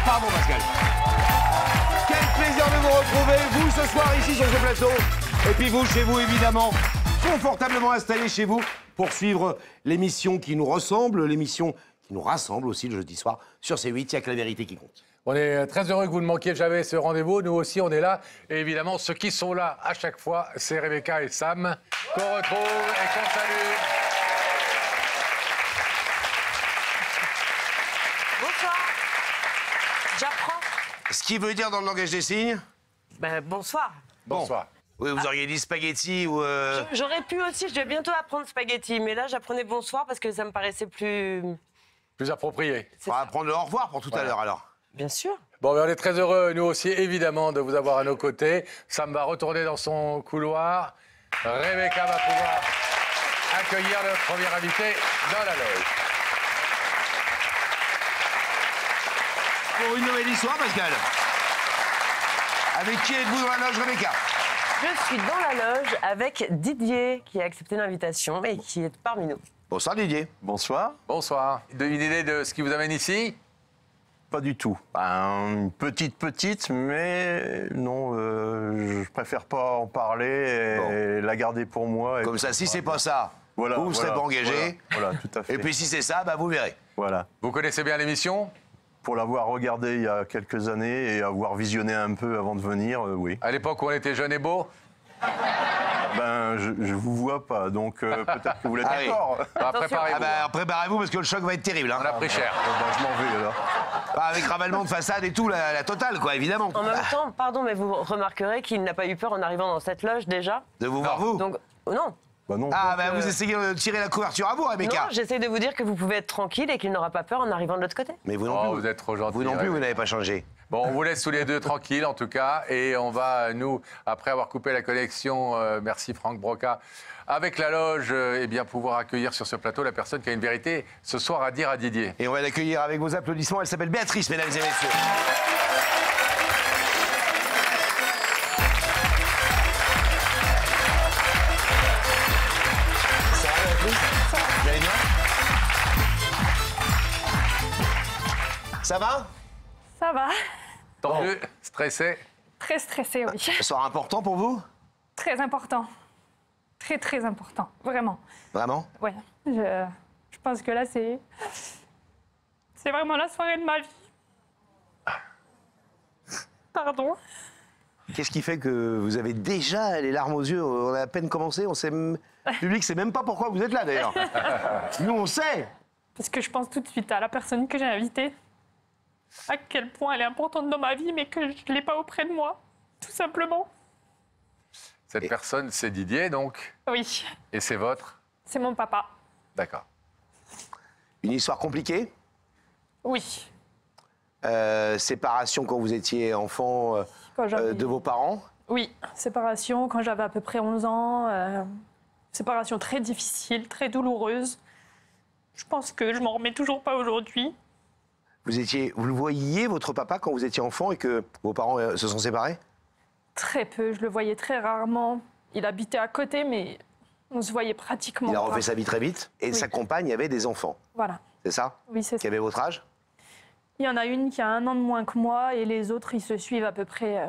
Pardon, Pascal. Quel plaisir de vous retrouver, vous, ce soir, ici, sur ce plateau. Et puis vous, chez vous, évidemment, confortablement installés chez vous, pour suivre l'émission qui nous ressemble, l'émission qui nous rassemble aussi le jeudi soir sur C8. Il n'y a que la vérité qui compte. On est très heureux que vous ne manquiez jamais ce rendez-vous. Nous aussi, on est là. Et évidemment, ceux qui sont là à chaque fois, c'est Rebecca et Sam, qu'on retrouve et qu'on salue. Bonsoir. J'apprends. Ce qui veut dire dans le langage des signes? Ben, bonsoir. Bonsoir. Oui, vous auriez dit spaghetti ou... J'aurais pu aussi, je vais bientôt apprendre spaghetti, mais là j'apprenais bonsoir parce que ça me paraissait plus... Plus approprié. On va prendre le au revoir pour tout à l'heure, alors. Bien sûr. Bon, mais on est très heureux, nous aussi, évidemment, de vous avoir à nos côtés. Sam va retourner dans son couloir. Rebecca va pouvoir accueillir notre premier invité dans la loge. Pour une nouvelle histoire, Pascal. Avec qui êtes-vous dans la loge, Rebecca? Je suis dans la loge avec Didier qui a accepté l'invitation et qui est parmi nous. Bonsoir, Didier. Bonsoir. Bonsoir. Une idée de ce qui vous amène ici? Pas du tout. Une petite, mais non, je préfère pas en parler et la garder pour moi. Comme ça, si c'est pas ça, voilà, vous ne serez pas engagé. Voilà, tout à fait. Et puis si c'est ça, bah, vous verrez. Voilà. Vous connaissez bien l'émission? Pour l'avoir regardé il y a quelques années et avoir visionné un peu avant de venir, oui. À l'époque où on était jeunes et beaux? Je vous vois pas, donc peut-être que vous l'êtes Ah oui. encore. Bah, préparez-vous. Ah bah, préparez-vous parce que le choc va être terrible. Hein. On a pris cher. Je m'en vais alors. Avec ravalement de façade et tout, la totale, quoi, évidemment. En même temps, pardon, mais vous remarquerez qu'il n'a pas eu peur en arrivant dans cette loge déjà. De vous voir, vous. Donc, non. Bah non. Ah, bah vous essayez de tirer la couverture à vous, Rebecca. Non, j'essaie de vous dire que vous pouvez être tranquille et qu'il n'aura pas peur en arrivant de l'autre côté. Mais vous non Oh, plus. vous êtes trop gentil. Vous non plus, vous n'avez pas changé. Bon, on vous laisse tous les deux tranquilles, en tout cas. Et on va, nous, après avoir coupé la connexion, merci Franck Broca, avec la loge, eh bien, pouvoir accueillir sur ce plateau la personne qui a une vérité ce soir à dire à Didier. Et on va l'accueillir avec vos applaudissements. Elle s'appelle Béatrice, mesdames et messieurs. Ça va, Béatrice? Vous allez bien? Ça va? Ça va. Tendu, stressé. Très stressée, oui. Ce soir important pour vous? Très important. Très, très important. Vraiment. Vraiment? Ouais. Je pense que là, c'est vraiment la soirée de ma vie. Pardon. Qu'est-ce qui fait que vous avez déjà les larmes aux yeux? On a à peine commencé, on sait... Le public sait même pas pourquoi vous êtes là, d'ailleurs. Nous, on sait. Parce que je pense tout de suite à la personne que j'ai invitée. À quel point elle est importante dans ma vie, mais que je ne l'ai pas auprès de moi. Tout simplement. Cette personne, c'est Didier, donc. Oui. Et c'est votre? C'est mon papa. D'accord. Une histoire compliquée? Oui. Séparation quand vous étiez enfant Quand j'avais- de vos parents? Oui. Séparation quand j'avais à peu près 11 ans. Séparation très difficile, très douloureuse. Je pense que je m'en remets toujours pas aujourd'hui. Vous le voyiez, votre papa, quand vous étiez enfant et que vos parents se sont séparés? Très peu, je le voyais très rarement. Il habitait à côté, mais on se voyait pratiquement Il a pas. refait sa vie très vite et Oui. sa compagne avait des enfants, Voilà, c'est ça? oui, c'est Qui ça. avait votre âge? Il y en a une qui a 1 an de moins que moi et les autres, ils se suivent à peu près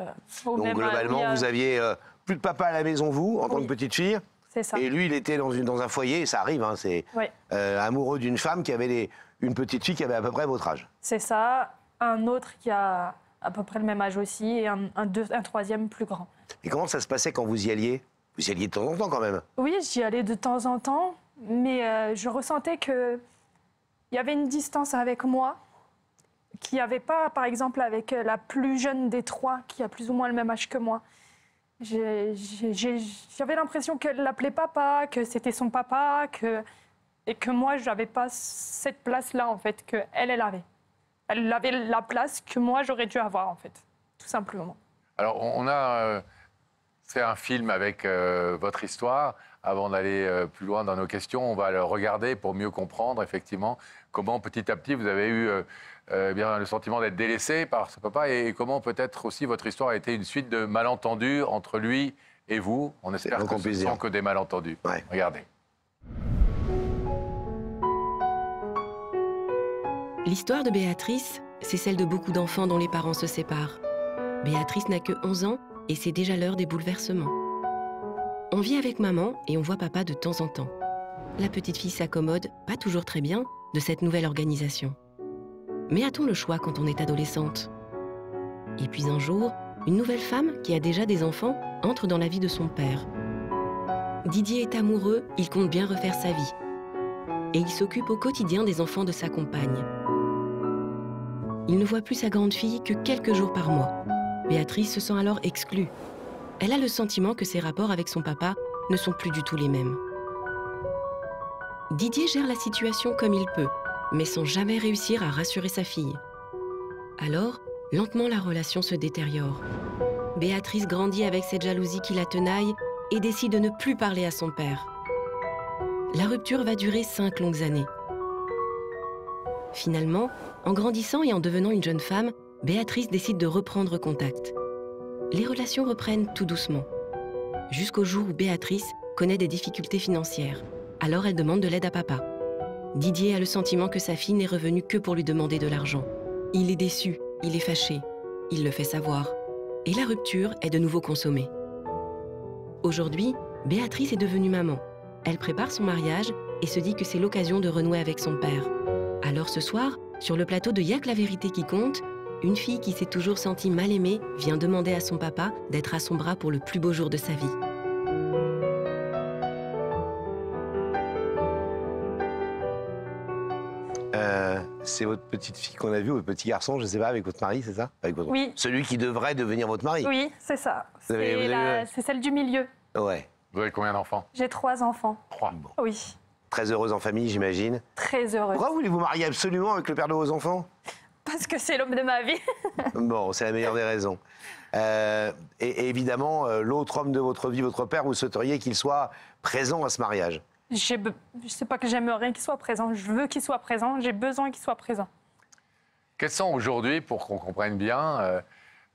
au Donc même globalement, âge. vous aviez plus de papa à la maison, vous, en tant que Oui. petite fille. C'est ça. Et lui, il était dans un foyer, et ça arrive, hein, c'est Oui, amoureux d'une femme qui avait une petite fille qui avait à peu près votre âge. c'est ça. Un autre qui a à peu près le même âge aussi et un troisième plus grand. Et comment ça se passait quand vous y alliez? Vous y alliez de temps en temps quand même. Oui, j'y allais de temps en temps, mais je ressentais qu'il y avait une distance avec moi qu'il n'y avait pas, par exemple, avec la plus jeune des trois, qui a plus ou moins le même âge que moi. J'avais l'impression qu'elle l'appelait papa, que c'était son papa, et que moi, je n'avais pas cette place-là, en fait, qu'elle, elle avait. Elle avait la place que moi, j'aurais dû avoir, en fait, tout simplement. Alors, on a fait un film avec votre histoire. Avant d'aller plus loin dans nos questions, on va le regarder pour mieux comprendre, effectivement, comment petit à petit vous avez eu bien le sentiment d'être délaissé par ce papa et comment peut-être aussi votre histoire a été une suite de malentendus entre lui et vous. On espère donc que on ce peut ne dire. sont que des malentendus. Ouais. Regardez. L'histoire de Béatrice c'est celle de beaucoup d'enfants dont les parents se séparent. Béatrice n'a que 11 ans et c'est déjà l'heure des bouleversements. On vit avec maman et on voit papa de temps en temps. La petite fille s'accommode, pas toujours très bien, de cette nouvelle organisation. Mais a-t-on le choix quand on est adolescente? Et puis un jour, une nouvelle femme qui a déjà des enfants entre dans la vie de son père. Didier est amoureux, il compte bien refaire sa vie. Et il s'occupe au quotidien des enfants de sa compagne. Il ne voit plus sa grande fille que quelques jours par mois. Béatrice se sent alors exclue. Elle a le sentiment que ses rapports avec son papa ne sont plus du tout les mêmes. Didier gère la situation comme il peut, mais sans jamais réussir à rassurer sa fille. Alors, lentement la relation se détériore. Béatrice grandit avec cette jalousie qui la tenaille et décide de ne plus parler à son père. La rupture va durer 5 longues années. Finalement, en grandissant et en devenant une jeune femme, Béatrice décide de reprendre contact. Les relations reprennent tout doucement. Jusqu'au jour où Béatrice connaît des difficultés financières. Alors elle demande de l'aide à papa. Didier a le sentiment que sa fille n'est revenue que pour lui demander de l'argent. Il est déçu, il est fâché. Il le fait savoir. Et la rupture est de nouveau consommée. Aujourd'hui, Béatrice est devenue maman. Elle prépare son mariage et se dit que c'est l'occasion de renouer avec son père. Alors ce soir, sur le plateau de Y'a que la vérité qui compte, une fille qui s'est toujours sentie mal aimée vient demander à son papa d'être à son bras pour le plus beau jour de sa vie. C'est votre petite fille qu'on a vue, votre petit garçon, je ne sais pas, avec votre mari, c'est ça? Avec votre... Oui. Celui qui devrait devenir votre mari? Oui, c'est ça. Vous avez- C'est celle du milieu. Ouais. Vous avez combien d'enfants? J'ai 3 enfants. 3. Bon. Oui, Très heureuse en famille, j'imagine. très heureuse. Pourquoi voulez-vous marier absolument avec le père de vos enfants? Parce que c'est l'homme de ma vie. Bon, c'est la meilleure des raisons. Et évidemment, l'autre homme de votre vie, votre père, vous souhaiteriez qu'il soit présent à ce mariage? Je sais pas que j'aimerais qu'il soit présent. Je veux qu'il soit présent. J'ai besoin qu'il soit présent. Quelles sont aujourd'hui, pour qu'on comprenne bien,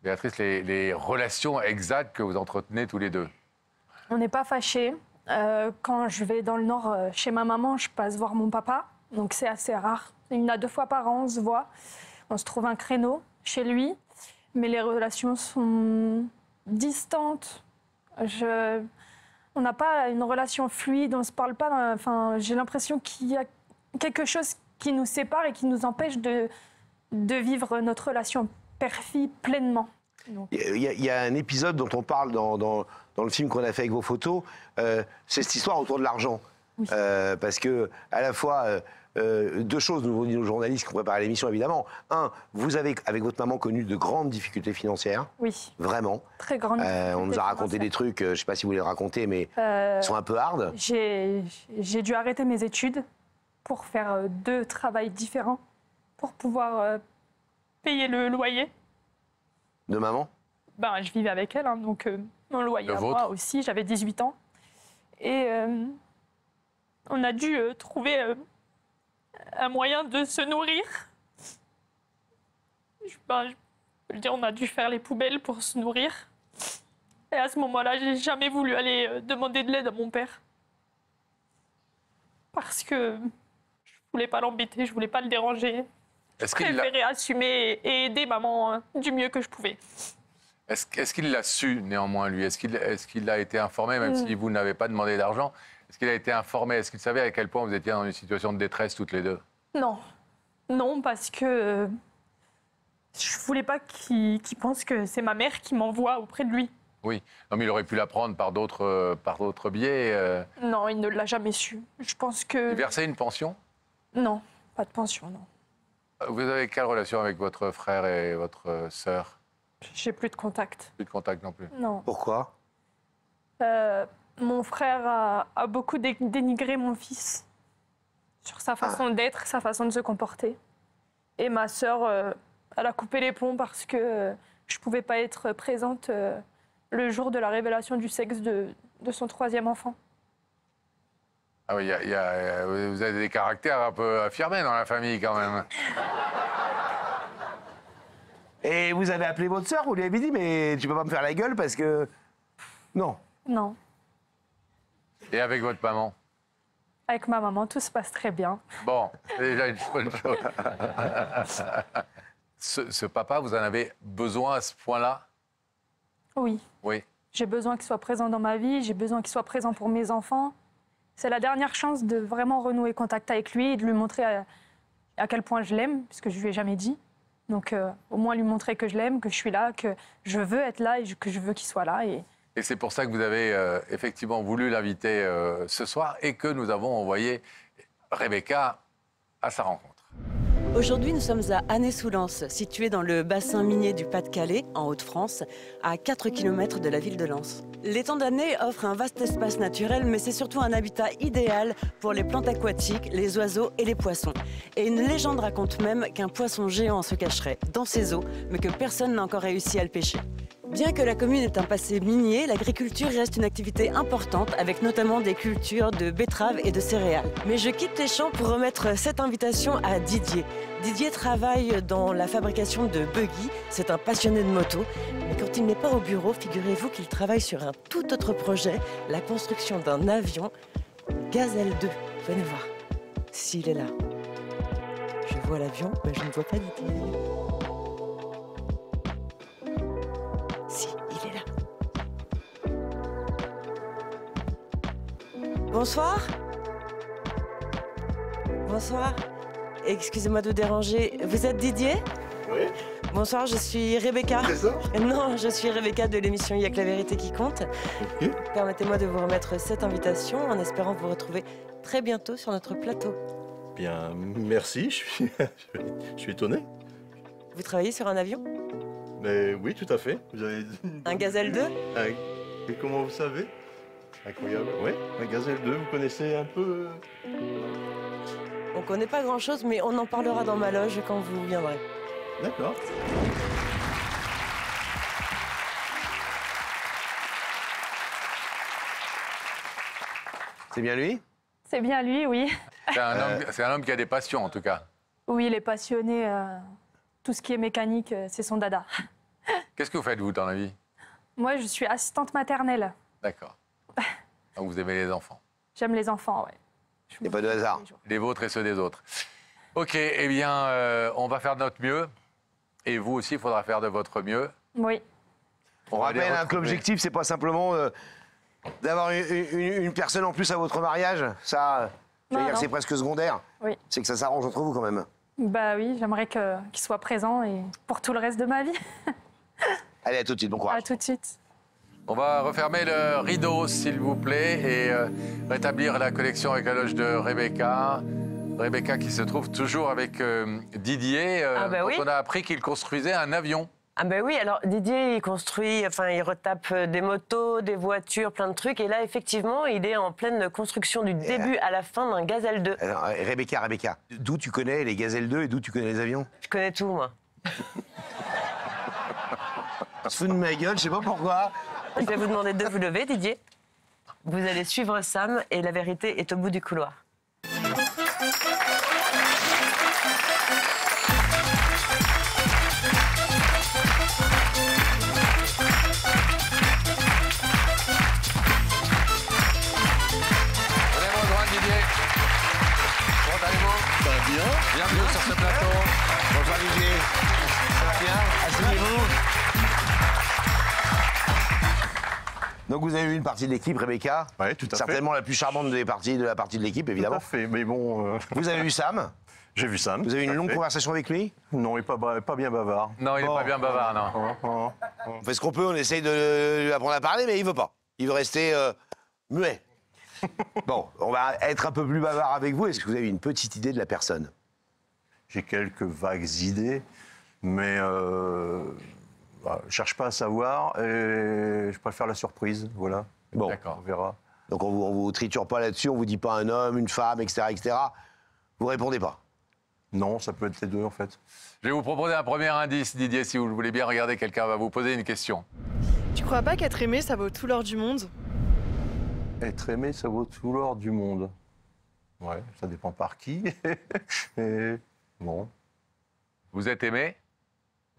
Béatrice, les relations exactes que vous entretenez tous les deux? On n'est pas fâchés. Quand je vais dans le Nord chez ma maman, je passe voir mon papa. Donc c'est assez rare. 1 à 2 fois par an, on se voit. On se trouve un créneau chez lui. Mais les relations sont distantes. On n'a pas une relation fluide, on ne se parle pas. Enfin, j'ai l'impression qu'il y a quelque chose qui nous sépare et qui nous empêche de vivre notre relation père-fille pleinement. Donc. Il y a un épisode dont on parle dans le film qu'on a fait avec vos photos, c'est cette histoire autour de l'argent. Oui. Parce que, à la fois, 2 choses, nous ont dit nos journalistes qui ont préparé l'émission, évidemment. 1, vous avez, avec votre maman, connu de grandes difficultés financières. Oui. Vraiment. Très grande. On nous a raconté des trucs, je ne sais pas si vous voulez le raconter, mais ils sont un peu hard. J'ai dû arrêter mes études pour faire 2 travails différents pour pouvoir payer le loyer. De maman? Ben, je vivais avec elle, hein, donc mon loyer Le à vôtre? moi aussi, j'avais 18 ans. Et on a dû trouver un moyen de se nourrir. Je veux dire, on a dû faire les poubelles pour se nourrir. Et à ce moment-là, j'ai jamais voulu aller demander de l'aide à mon père. Parce que je voulais pas l'embêter, je voulais pas le déranger. Je Est-ce qu'il l'a- préférais assumer et aider maman du mieux que je pouvais. est-ce qu'il l'a su néanmoins, lui? Est-ce qu'il a été informé, même si vous n'avez pas demandé d'argent? Est-ce qu'il a été informé? Est-ce qu'il savait à quel point vous étiez dans une situation de détresse toutes les deux? Non. Non, parce que je voulais pas qu'il pense que c'est ma mère qui m'envoie auprès de lui. Oui. Non, mais il aurait pu l'apprendre par d'autres biais. Non, il ne l'a jamais su. Je pense que... Il versait une pension? Non, pas de pension, non. Vous avez quelle relation avec votre frère et votre sœur? J'ai plus de contact. Plus de contact non plus. Non. Pourquoi? Mon frère a beaucoup dénigré mon fils sur sa façon d'être, sa façon de se comporter. Et ma sœur, elle a coupé les ponts parce que je pouvais pas être présente le jour de la révélation du sexe de son 3e enfant. Ah oui, vous avez des caractères un peu affirmés dans la famille quand même. Et vous avez appelé votre sœur, vous lui avez dit, mais tu peux pas me faire la gueule parce que... Non. Non. Et avec votre maman? Avec ma maman, tout se passe très bien. Bon, c'est déjà une bonne chose. ce papa, vous en avez besoin à ce point-là? Oui. Oui. J'ai besoin qu'il soit présent dans ma vie, j'ai besoin qu'il soit présent pour mes enfants. C'est la dernière chance de vraiment renouer contact avec lui et de lui montrer à quel point je l'aime, puisque je ne lui ai jamais dit. Donc au moins lui montrer que je l'aime, que je suis là, que je veux être là et que je veux qu'il soit là. Et c'est pour ça que vous avez effectivement voulu l'inviter ce soir et que nous avons envoyé Rebecca à sa rencontre. Aujourd'hui, nous sommes à Annay-sous-Lens, situé dans le bassin minier du Pas-de-Calais, en Hauts-de-France, à 4 km de la ville de Lens. L'étang d'Annay offre un vaste espace naturel, mais c'est surtout un habitat idéal pour les plantes aquatiques, les oiseaux et les poissons. Et une légende raconte même qu'un poisson géant se cacherait dans ces eaux, mais que personne n'a encore réussi à le pêcher. Bien que la commune ait un passé minier, l'agriculture reste une activité importante, avec notamment des cultures de betteraves et de céréales. Mais je quitte les champs pour remettre cette invitation à Didier. Didier travaille dans la fabrication de buggy, c'est un passionné de moto. Mais quand il n'est pas au bureau, figurez-vous qu'il travaille sur un tout autre projet, la construction d'un avion Gazelle 2. Venez voir, s'il est là. Je vois l'avion, mais je ne vois pas Didier. Si, il est là. Bonsoir. Bonsoir. Excusez-moi de vous déranger. Vous êtes Didier? Oui. Bonsoir, je suis Rebecca. C'est ça? Non, je suis Rebecca de l'émission Il y a que la vérité qui compte. Ok. Permettez-moi de vous remettre cette invitation en espérant vous retrouver très bientôt sur notre plateau. Bien, merci, je suis étonné. Vous travaillez sur un avion? Mais oui, tout à fait. Vous avez... Un Gazelle 2? Et comment vous savez? Incroyable. Oui, un Gazelle 2, vous connaissez un peu? On connaît pas grand-chose, mais on en parlera dans ma loge quand vous viendrez. D'accord. C'est bien lui? C'est bien lui, oui. C'est un homme qui a des passions, en tout cas. Oui, il est passionné. Tout ce qui est mécanique, c'est son dada. Qu'est-ce que vous faites, vous, dans la vie? Moi, je suis assistante maternelle. D'accord. Donc, vous aimez les enfants. J'aime les enfants, ouais. Il n'y a pas de hasard. Les vôtres et ceux des autres. OK, eh bien, on va faire de notre mieux. Et vous aussi, il faudra faire de votre mieux. Oui. On va les rappelle retrouver. que l'objectif, c'est pas simplement d'avoir une personne en plus à votre mariage. Ça, je veux Non, dire que non. c'est presque secondaire. Oui. C'est que ça s'arrange entre vous quand même. Bah oui, j'aimerais qu'il soit présent et pour tout le reste de ma vie. Allez, à tout de suite, bon courage. À tout de suite. On va refermer le rideau, s'il vous plaît, et rétablir la connexion avec la loge de Rebecca. Rebecca qui se trouve toujours avec Didier. Ah bah dont oui. On a appris qu'il construisait un avion. Ah ben oui, alors Didier, il construit, enfin il retape des motos, des voitures, plein de trucs. Et là, effectivement, il est en pleine construction du début à la fin d'un Gazelle 2. Alors, Rebecca, d'où tu connais les Gazelles 2 et d'où tu connais les avions? Je connais tout, moi. Tu te fous de ma gueule, je sais pas pourquoi. Je vais vous demander de vous lever, Didier. Vous allez suivre Sam et la vérité est au bout du couloir. Venez me rejoindre, Didier. Comment allez-vous? Ça va bien? Bienvenue sur ce plateau. Bonsoir Didier. Ça va bien? Asseyez-vous. Donc vous avez eu une partie de l'équipe, Rebecca. Oui, tout à fait. Certainement la plus charmante des parties de la partie de l'équipe, Tout évidemment. à fait, mais bon... Vous avez eu Sam. J'ai vu Sam. Vous avez eu tout une à longue fait. conversation avec lui. Non, il n'est pas bien bavard. Non, il n'est Bon. pas bien bavard, non. On fait ce qu'on peut, on essaye de lui apprendre à parler, mais il veut pas. Il veut rester muet. Bon, on va être un peu plus bavard avec vous. Est-ce que vous avez une petite idée de la personne? J'ai quelques vagues idées, mais je cherche pas à savoir et je préfère la surprise, voilà. Bon, D'accord. On verra. donc on vous triture pas là-dessus, on vous dit pas un homme, une femme, etc., etc. Vous répondez pas. Non, ça peut être les deux en fait. Je vais vous proposer un premier indice, Didier, si vous le voulez bien. Regardez, quelqu'un va vous poser une question. Tu crois pas qu'être aimé, ça vaut tout l'or du monde? Être aimé, ça vaut tout l'or du monde. Ouais, ça dépend par qui. Et bon, Vous êtes aimé?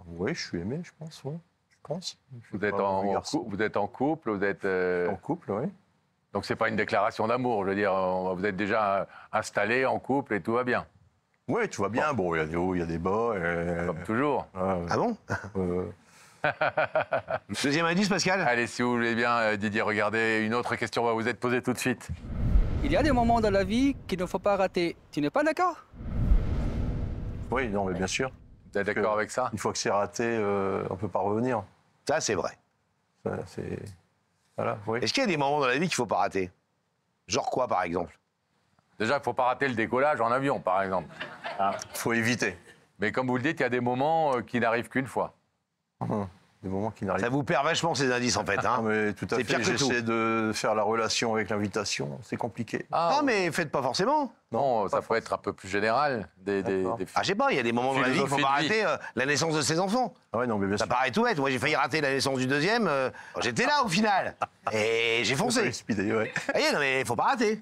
oui, je suis aimé, je pense, oui. Je pense. Je suis Vous êtes pas un en garçon. vous êtes en couple, vous êtes... En couple, oui. Donc c'est pas une déclaration d'amour, je veux dire, vous êtes déjà installé en couple et tout va bien. Oui, tu vois bien. Bon, il y a des hauts, il y a des bas. Comme toujours. Ah bon Euh, Deuxième indice, Pascal. Allez, si vous voulez bien, Didier, regardez, une autre question va vous être posée tout de suite. Il y a des moments dans la vie qu'il ne faut pas rater. Tu n'es pas d'accord? oui, non, mais bien sûr. Vous êtes d'accord avec ça? Une fois que c'est raté, on ne peut pas revenir. Ça, c'est vrai. Ça, c'est... Voilà, oui. Est-ce qu'il y a des moments dans la vie qu'il ne faut pas rater? Genre quoi, par exemple? Déjà, il ne faut pas rater le décollage en avion, par exemple. Il faut éviter. Mais comme vous le dites, il y a des moments qui n'arrivent qu'une fois. Des moments qui n'arrivent Ça vous perd vachement, ces indices, en fait. Hein. pas. Mais tout à C'est pire fait, que tout. j'essaie de faire la relation avec l'invitation. C'est compliqué. Ah, mais faites pas forcément. Non, ça peut être un peu plus général. D'accord. Ah, je sais pas, il y a des moments dans la vie qu'il ne faut pas Philosophie de vie. rater la naissance de ses enfants. Ah ouais, non, mais bien Ça sûr. paraît tout bête. Moi, j'ai failli rater la naissance du deuxième. J'étais là, au final. Et j'ai foncé. Speedé, ouais. Vous voyez, non, mais il faut pas rater.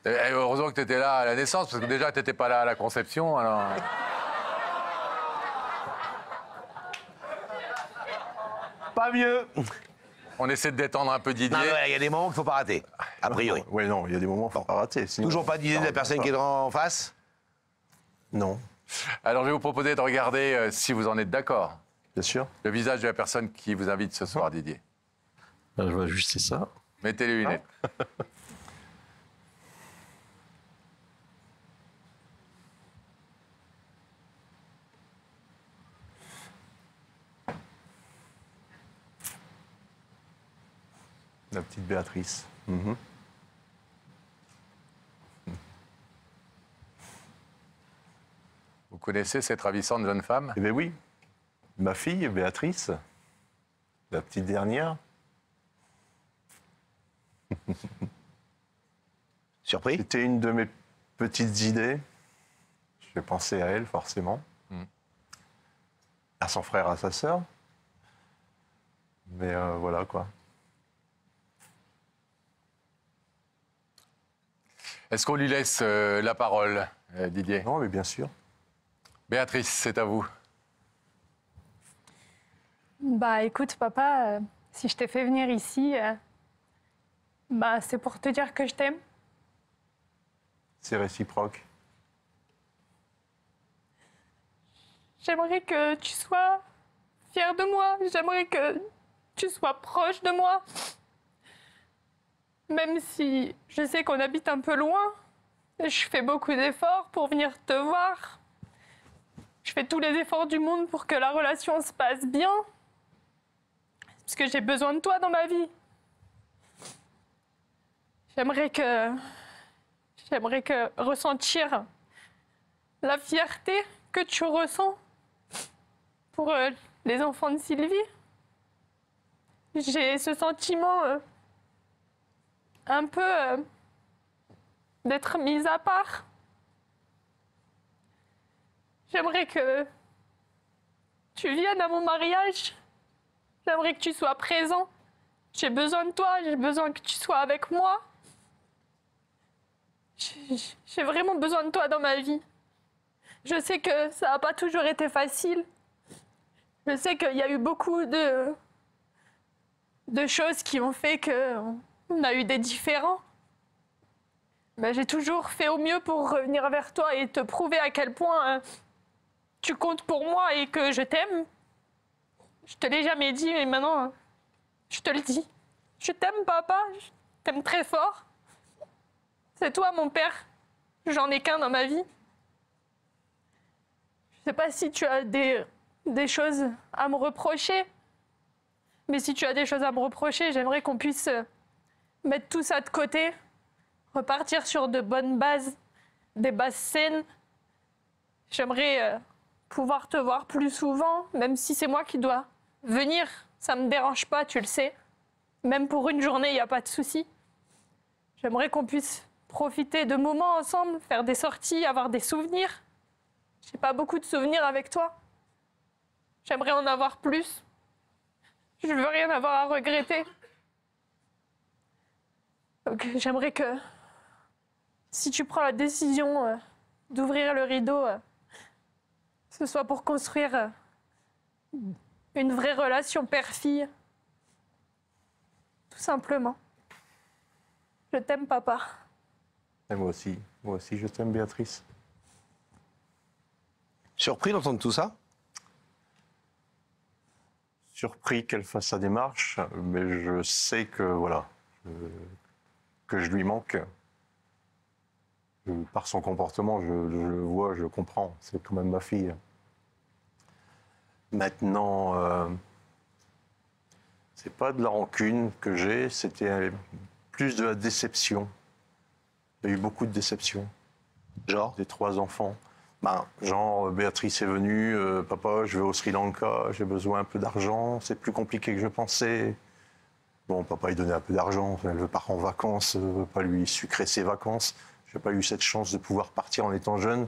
Et heureusement que tu étais là à la naissance, parce que déjà, tu n'étais pas là à la conception. Alors... Pas mieux. On essaie de détendre un peu Didier. Non, mais il y a des moments qu'il ne faut pas rater. A priori. Oui, non, il y a des moments qu'il ne faut pas rater. Sinon- Toujours pas d'idée de la personne qui est en face? Non, Alors, je vais vous proposer de regarder, si vous en êtes d'accord, bien sûr. le visage de la personne qui vous invite ce soir, Didier. Je vais ajuster ça. Mettez les lunettes. La petite Béatrice. Mhm. Vous connaissez cette ravissante jeune femme? Eh bien oui, ma fille, Béatrice, la petite dernière. Surpris? C'était une de mes petites idées. J'ai pensé à elle, forcément. À son frère, à sa sœur. Mais voilà, quoi. Est-ce qu'on lui laisse la parole, Didier? Non, mais bien sûr. Béatrice, c'est à vous. Bah écoute, papa, si je t'ai fait venir ici, bah c'est pour te dire que je t'aime. C'est réciproque. J'aimerais que tu sois fier de moi. J'aimerais que tu sois proche de moi. Même si je sais qu'on habite un peu loin, je fais beaucoup d'efforts pour venir te voir. Je fais tous les efforts du monde pour que la relation se passe bien. Parce que j'ai besoin de toi dans ma vie. J'aimerais que ressentir la fierté que tu ressens pour les enfants de Sylvie. J'ai ce sentiment un peu d'être mise à part. J'aimerais que tu viennes à mon mariage. J'aimerais que tu sois présent. J'ai besoin de toi, j'ai besoin que tu sois avec moi. J'ai vraiment besoin de toi dans ma vie. Je sais que ça n'a pas toujours été facile. Je sais qu'il y a eu beaucoup de choses qui ont fait qu'on a eu des différends. Mais j'ai toujours fait au mieux pour revenir vers toi et te prouver à quel point tu comptes pour moi et que je t'aime. Je te l'ai jamais dit, mais maintenant, je te le dis. Je t'aime, papa. Je t'aime très fort. C'est toi, mon père. J'en ai qu'un dans ma vie. Je sais pas si tu as des choses à me reprocher. Mais si tu as des choses à me reprocher, j'aimerais qu'on puisse mettre tout ça de côté, repartir sur de bonnes bases, des bases saines. J'aimerais pouvoir te voir plus souvent, même si c'est moi qui dois venir. Ça me dérange pas, tu le sais. Même pour une journée, il n'y a pas de souci. J'aimerais qu'on puisse profiter de moments ensemble, faire des sorties, avoir des souvenirs. J'ai pas beaucoup de souvenirs avec toi. J'aimerais en avoir plus. Je veux rien avoir à regretter. Donc, j'aimerais que, si tu prends la décision d'ouvrir le rideau, ce soit pour construire une vraie relation père-fille. Tout simplement. Je t'aime, papa. Et moi aussi, je t'aime, Béatrice. Surpris d'entendre tout ça? Surpris qu'elle fasse sa démarche, mais je sais que, voilà, que je lui manque. Par son comportement, je le vois, je le comprends. C'est quand même ma fille. Maintenant, c'est pas de la rancune que j'ai, c'était plus de la déception. Il y a eu beaucoup de déceptions. Genre? Des 3 enfants. Genre, Béatrice est venue, papa, je vais au Sri Lanka, j'ai besoin un peu d'argent, c'est plus compliqué que je pensais. Bon, papa, il donnait un peu d'argent, elle veut partir en vacances, veut pas lui sucrer ses vacances. J'ai pas eu cette chance de pouvoir partir en étant jeune.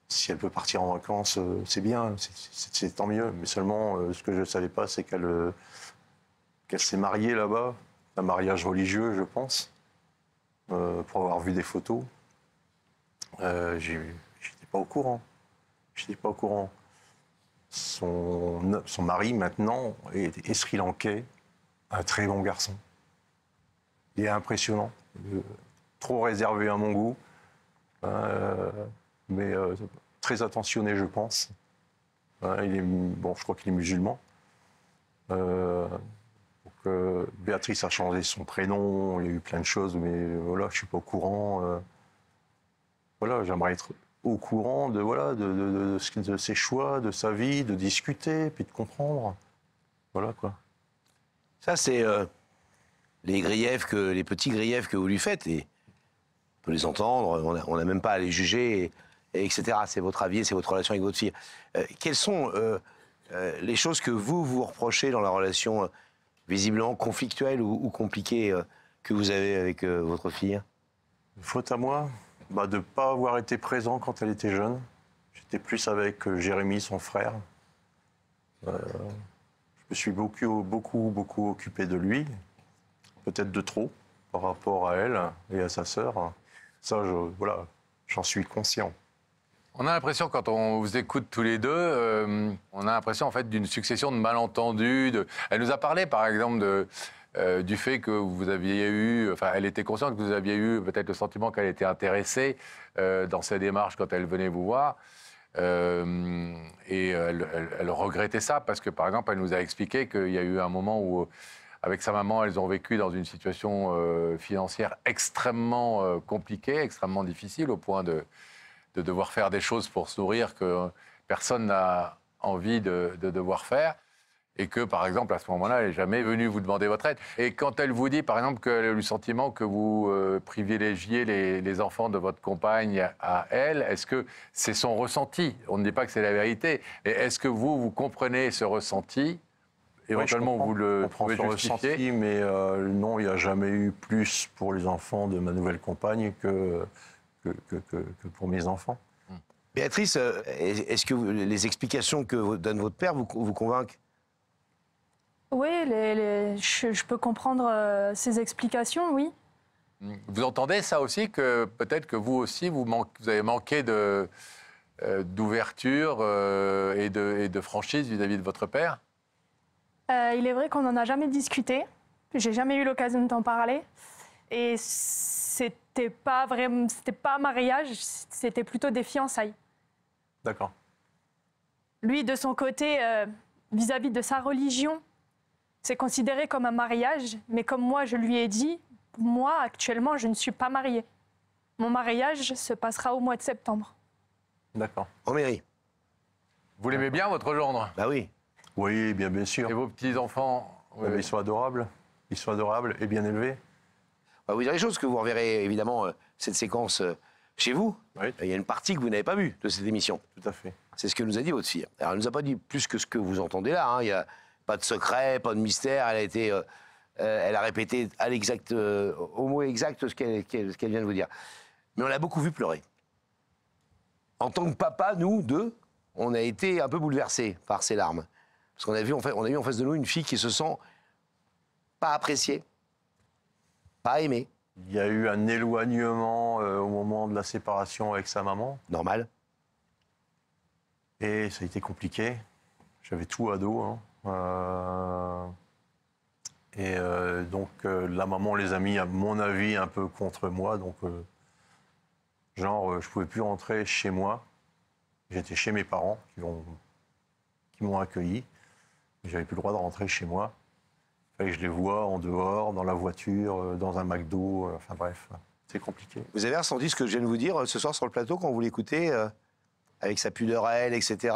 Si elle peut partir en vacances, c'est bien, c'est tant mieux. Mais seulement, ce que je ne savais pas, c'est qu'elle s'est mariée là-bas, un mariage religieux, je pense, pour avoir vu des photos. J'étais pas au courant. J'étais pas au courant. Son mari, maintenant, est sri-lankais, un très bon garçon. Il est impressionnant. Trop réservé à mon goût, mais très attentionné, je pense. Je crois qu'il est musulman. Béatrice a changé son prénom, il y a eu plein de choses, mais voilà, je suis pas au courant. Voilà, j'aimerais être au courant de ses choix, de sa vie, de discuter, puis de comprendre. Voilà, quoi. Ça, c'est les petits griefs que vous lui faites. Et on peut les entendre, on n'a même pas à les juger, etc. C'est votre avis, c'est votre relation avec votre fille. Quelles sont les choses que vous reprochez dans la relation visiblement conflictuelle ou compliquée que vous avez avec votre fille? Faute à moi, de ne pas avoir été présent quand elle était jeune. J'étais plus avec Jérémy, son frère. Je me suis beaucoup occupé de lui, peut-être de trop, par rapport à elle et à sa sœur. Ça, j'en suis conscient. On a l'impression, quand on vous écoute tous les deux, on a l'impression en fait d'une succession de malentendus. Elle nous a parlé, par exemple, du fait que vous aviez eu... Enfin, elle était consciente que vous aviez eu peut-être le sentiment qu'elle était intéressée dans ses démarches quand elle venait vous voir. Et elle regrettait ça parce que, par exemple, elle nous a expliqué qu'il y a eu un moment où, avec sa maman, elles ont vécu dans une situation financière extrêmement compliquée, extrêmement difficile, au point de devoir faire des choses pour se nourrir que personne n'a envie de devoir faire. Et que, par exemple, à ce moment-là, elle n'est jamais venue vous demander votre aide. Et quand elle vous dit, par exemple, qu'elle a eu le sentiment que vous privilégiez les enfants de votre compagne à elle, est-ce que c'est son ressenti? On ne dit pas que c'est la vérité. Mais est-ce que vous comprenez ce ressenti? Éventuellement, vous le pouvez justifier. Ressenti, mais non, il n'y a jamais eu plus pour les enfants de ma nouvelle compagne que pour mes enfants. Béatrice, est-ce que les explications que donne votre père vous convainquent? Oui, je peux comprendre ces explications, oui. Vous entendez ça aussi, que peut-être que vous aussi, vous avez manqué d'ouverture et de franchise vis-à-vis de votre père? Il est vrai qu'on n'en a jamais discuté. J'ai jamais eu l'occasion d'en parler. Et c'était pas mariage, c'était plutôt des fiançailles. D'accord. Lui, de son côté, vis-à-vis de sa religion, c'est considéré comme un mariage, mais comme moi, je lui ai dit, moi, actuellement, je ne suis pas mariée. Mon mariage se passera au mois de septembre. D'accord. Roméry. Vous l'aimez bien, votre gendre? Bah oui. Oui, bien sûr. Et vos petits-enfants? Ils sont adorables. Ils sont adorables et bien élevés. Bah, vous direz des choses que vous reverrez, évidemment, cette séquence chez vous. Oui. Il y a une partie que vous n'avez pas vue de cette émission. Tout à fait. C'est ce que nous a dit votre fille. Alors, elle ne nous a pas dit plus que ce que vous entendez là. Hein. Il n'y a pas de secret, pas de mystère. Elle a répété au mot exact ce qu'elle vient de vous dire. Mais on l'a beaucoup vu pleurer. En tant que papa, nous, deux, on a été un peu bouleversés par ces larmes. Parce qu'on a vu en face de nous une fille qui se sent pas appréciée, pas aimée. Il y a eu un éloignement au moment de la séparation avec sa maman. Normal. Et ça a été compliqué. J'avais tout à dos. Hein. Donc la maman les a mis, à mon avis, un peu contre moi. Donc, je ne pouvais plus rentrer chez moi. J'étais chez mes parents qui m'ont accueilli. J'avais plus le droit de rentrer chez moi. Il fallait que je les voie en dehors, dans la voiture, dans un McDo, enfin bref, c'est compliqué. Vous avez ressenti ce que je viens de vous dire ce soir sur le plateau quand vous l'écoutez, avec sa pudeur à elle, etc.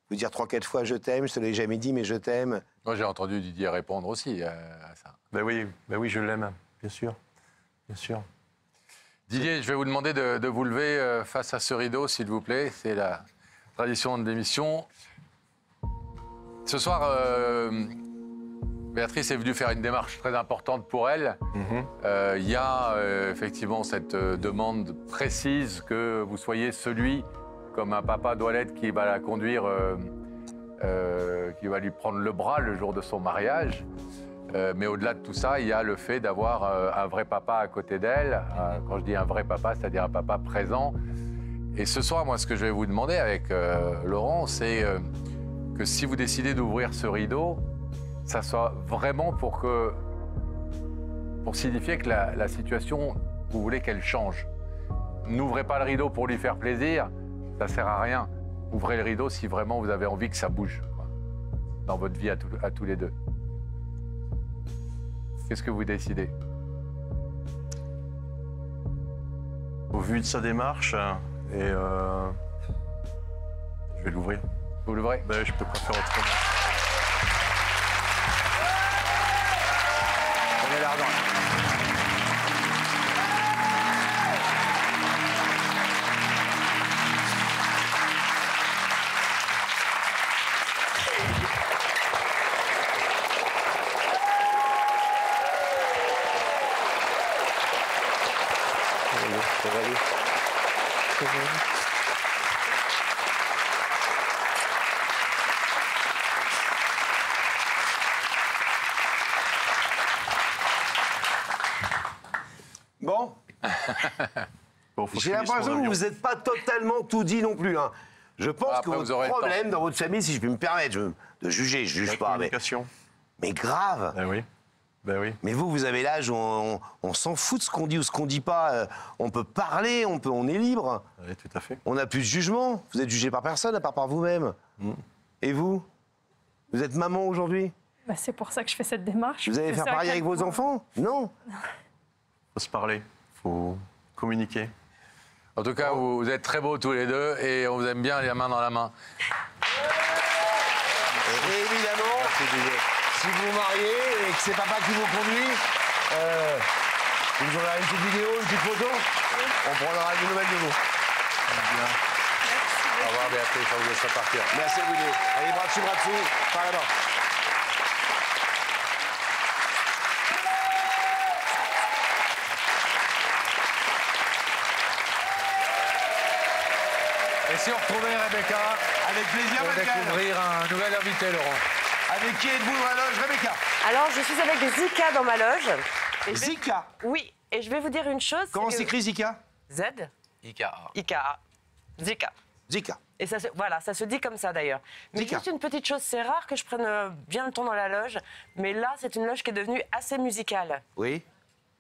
Vous dire 3-4 fois je t'aime, je te l'ai jamais dit, mais je t'aime. Moi, j'ai entendu Didier répondre aussi à ça. Ben oui, je l'aime, bien sûr. Bien sûr. Didier, je vais vous demander de vous lever face à ce rideau, s'il vous plaît. C'est la tradition de l'émission. Ce soir, Béatrice est venue faire une démarche très importante pour elle. Il y a effectivement cette demande précise que vous soyez celui, comme un papa doit l'être, qui va la conduire, qui va lui prendre le bras le jour de son mariage. Mais au-delà de tout ça, il y a le fait d'avoir un vrai papa à côté d'elle. Quand je dis un vrai papa, c'est-à-dire un papa présent. Et ce soir, moi, ce que je vais vous demander avec Laurent, c'est que si vous décidez d'ouvrir ce rideau, ça soit vraiment pour signifier que la situation, vous voulez qu'elle change. N'ouvrez pas le rideau pour lui faire plaisir, ça sert à rien. Ouvrez le rideau si vraiment vous avez envie que ça bouge, quoi, dans votre vie à tous les deux. Qu'est-ce que vous décidez? Au vu de sa démarche, et je vais l'ouvrir. Vous l'ouvrez? Ben, je peux pas faire autrement. On est là, Bon, j'ai l'impression que vous n'êtes pas totalement tout dit non plus. Hein. Je pense après, que votre problème dans votre famille, si je puis me permettre de juger, je juge pas, mais grave. Ben oui. Ben oui. Mais vous avez l'âge où on s'en fout de ce qu'on dit ou ce qu'on dit pas. On peut parler, on est libre. Oui, tout à fait. On n'a plus de jugement. Vous êtes jugé par personne à part par vous-même. Et vous? Vous êtes maman aujourd'hui? Bah, c'est pour ça que je fais cette démarche. Vous allez faire pareil avec vos enfants? Non. Faut se parler, faut communiquer. En tout cas, vous êtes très beaux tous les deux et on vous aime bien les mains dans la main. Et évidemment, si vous vous mariez et que c'est papa qui vous conduit, vous nous enverrez une petite vidéo, une petite photo, on prendra des nouvelles de vous. Bien. Au revoir Béatrice, on vous laisse partir. Merci à vous deux. Allez, bras dessus, par là-bas. Et si on retrouvait Rebecca, avec plaisir, pour découvrir un nouvel invité, Laurent. Avec qui êtes-vous dans la loge, Rebecca? Alors, je suis avec Zika dans ma loge. Zika? Oui, et je vais vous dire une chose. Comment s'écrit Zika? Z. Ika. Ika. Zika. Zika. Et ça, voilà, ça se dit comme ça d'ailleurs. Mais Zika. juste une petite chose, c'est rare que je prenne bien le temps dans la loge, mais là, c'est une loge qui est devenue assez musicale. Oui.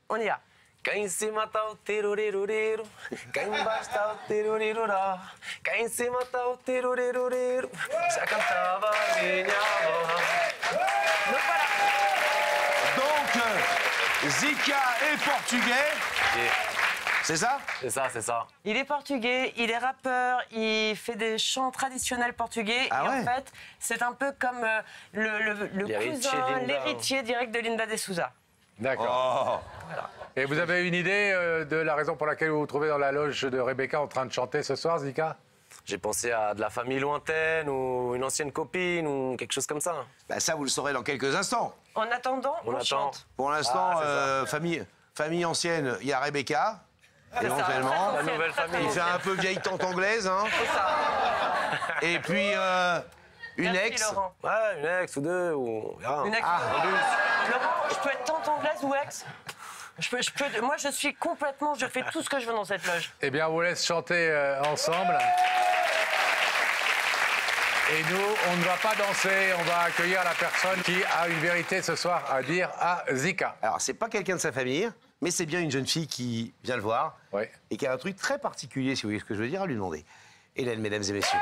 On y va. Cá em cima tá o terorerorero, cá embaixo tá o terorirorá, cá em cima tá o terorerorero, já cantava minha avó. Donc voilà. Donc, Zika est portugais. C'est ça? C'est ça, c'est ça. Il est portugais, il est rappeur, il fait des chants traditionnels portugais. Ah et ouais. en fait, c'est un peu comme l'héritier direct de Linda de Souza. D'accord. Oh. Voilà. Et vous avez une idée de la raison pour laquelle vous vous trouvez dans la loge de Rebecca en train de chanter ce soir, Zika? J'ai pensé à de la famille lointaine ou une ancienne copine ou quelque chose comme ça. Bah ça, vous le saurez dans quelques instants. En attendant, on chante. Pour l'instant, famille ancienne, il y a Rebecca, éventuellement. La nouvelle famille. Il fait un peu vieille tante anglaise, hein. C'est ça. Et puis, une Merci, ex. Laurent. Ouais, une ex ou deux ou... Une ex. Laurent, je peux être tante anglaise ou ex? Moi, je suis complètement... Je fais tout ce que je veux dans cette loge. Eh bien, on vous laisse chanter ensemble. Et nous, on ne va pas danser, on va accueillir la personne qui a une vérité ce soir à dire à Zika. Alors, c'est pas quelqu'un de sa famille, mais c'est bien une jeune fille qui vient le voir Oui. et qui a un truc très particulier, si vous voyez ce que je veux dire, à lui demander. Hélène, mesdames et messieurs.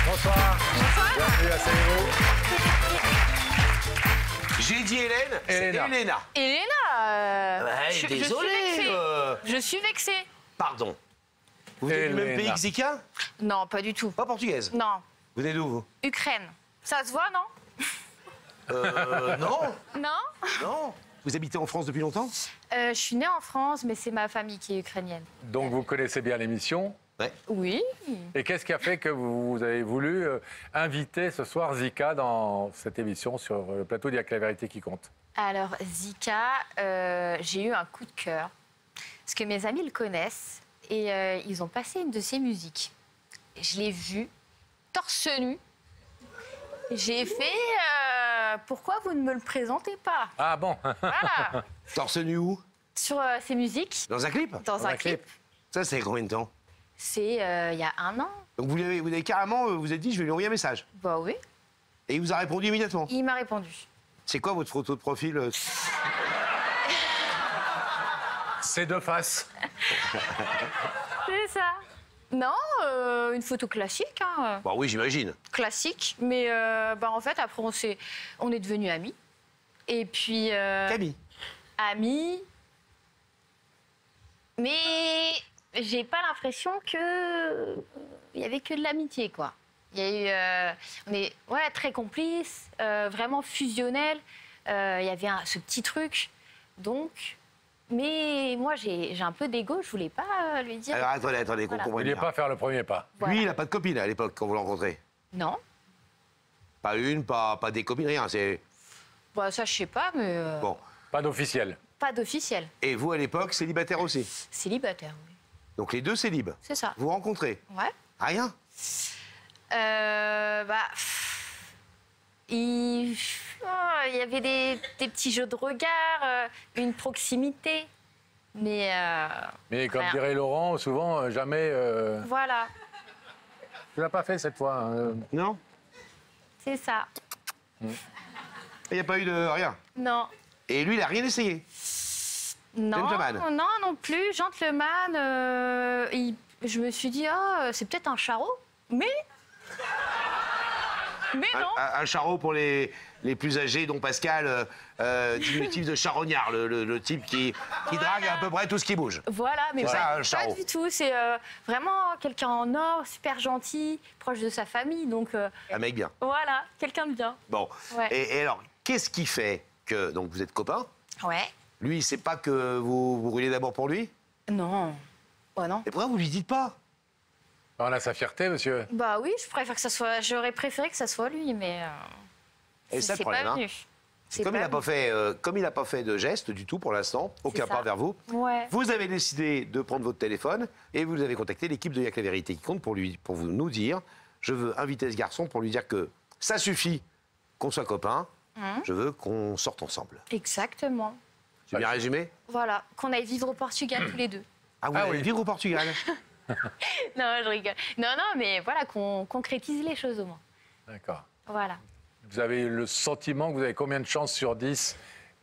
Bonsoir. Bienvenue à Salero. J'ai dit Hélène, c'est Elena. Elena. Elena, Ouais, désolé. Je suis vexée. Pardon. Vous venez du même Elena. pays que Zika? Non, pas du tout. Pas portugaise. Non, Vous venez d'où, vous? Ukraine. Ça se voit, non? Non. Non? Non. Vous habitez en France depuis longtemps? Je suis née en France, mais c'est ma famille qui est ukrainienne. Donc vous connaissez bien l'émission. Oui. Et qu'est-ce qui a fait que vous avez voulu inviter ce soir Zika dans cette émission sur le plateau d'Il y a que la vérité qui compte? Alors, Zika, j'ai eu un coup de cœur. Parce que mes amis le connaissent et ils ont passé une de ses musiques. Je l'ai vu, torse nu. J'ai fait pourquoi vous ne me le présentez pas? Ah bon? Voilà. Torse nu où? Sur ses musiques. Dans un clip? Dans un clip. Ça, c'est combien de temps? C'est il y a 1 an. Donc vous avez carrément, vous êtes dit, je vais lui envoyer un message. Bah oui. Et il vous a répondu immédiatement. Il m'a répondu. C'est quoi votre photo de profil? C'est de face. C'est ça. Non, une photo classique. Hein. Bah oui, j'imagine. Classique. Mais bah, en fait, après, on est devenus amis. Et puis... Camille. Amis. Mais j'ai pas l'impression que... Il y avait que de l'amitié, quoi. Il y a eu... on est très complices, vraiment fusionnels. Il y avait ce petit truc. Donc... Mais moi, j'ai un peu d'ego, je voulais pas lui dire... Alors attendez, qu'on Voilà. comprenne Vous vouliez bien. pas faire le premier pas. Voilà. Lui, il n'a pas de copine à l'époque quand vous le rencontrez. Non. Pas une, pas des copines, rien. C'est Bah, ça, je sais pas, mais... bon. Pas d'officiel. Pas d'officiel. Et vous, à l'époque, célibataire aussi. Célibataire, oui. Donc les deux célibes. C'est ça. Vous rencontrez. Ouais. Rien. Il y avait des petits jeux de regard, une proximité. Mais Comme rien. dirait Laurent, souvent, jamais... Voilà, Tu l'as pas fait cette fois. Hein. Non. c'est ça. Il n'y a pas eu de rien. Non. Et lui, il n'a rien essayé. Non, Gentleman. non plus. Gentleman, je me suis dit, c'est peut-être un charreau. Mais non. Un charreau pour les plus âgés, dont Pascal, diminutif de charognard, le type qui drague à peu près tout ce qui bouge. Voilà, mais C'est ça, un pas charreau. du tout. C'est vraiment quelqu'un en or, super gentil, proche de sa famille. Donc Un mec bien. voilà, quelqu'un de bien. Bon. Ouais. Et alors, qu'est-ce qui fait que donc vous êtes copains? Ouais. Lui, il sait pas que vous roulez d'abord pour lui? Non. Oh non. Et pourquoi vous lui dites pas? On a sa fierté, monsieur. Bah oui, j'aurais préféré que ça soit lui, mais Et ça, le c'est problème, pas hein. venu. C'est Comme il n'a venu. pas fait de geste du tout pour l'instant, aucun ça. pas vers vous, Ouais. vous avez décidé de prendre votre téléphone et vous avez contacté l'équipe de Y'a que la vérité qui compte pour vous nous dire, je veux inviter ce garçon pour lui dire que ça suffit qu'on soit copains, je veux qu'on sorte ensemble. Exactement. C'est bien résumé? Voilà, qu'on aille vivre au Portugal tous les deux. Ah, vous allez vivre au Portugal? Non, je rigole. Non, mais voilà, qu'on concrétise les choses au moins. D'accord. Voilà. Vous avez le sentiment que vous avez combien de chances sur 10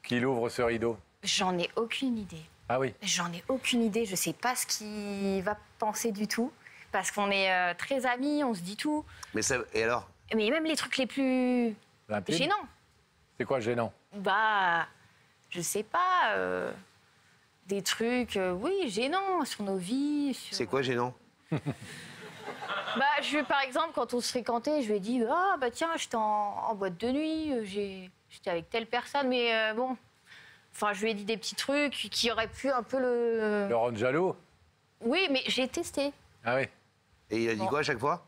qu'il ouvre ce rideau? J'en ai aucune idée. Ah oui. J'en ai aucune idée. Je sais pas ce qu'il va penser du tout. Parce qu'on est très amis, on se dit tout. Mais ça, et alors? Mais même les trucs les plus Intime. gênants. C'est quoi gênant? Bah, je sais pas. Des trucs, oui, gênants sur nos vies. C'est quoi gênant? Bah, par exemple, quand on se fréquentait, je lui ai dit, ah, bah tiens, j'étais en boîte de nuit, j'étais avec telle personne, mais bon. Enfin, je lui ai dit des petits trucs qui auraient pu un peu le... Le rendre jaloux? Oui, mais j'ai testé. Ah oui. Et il a dit Bon. quoi à chaque fois?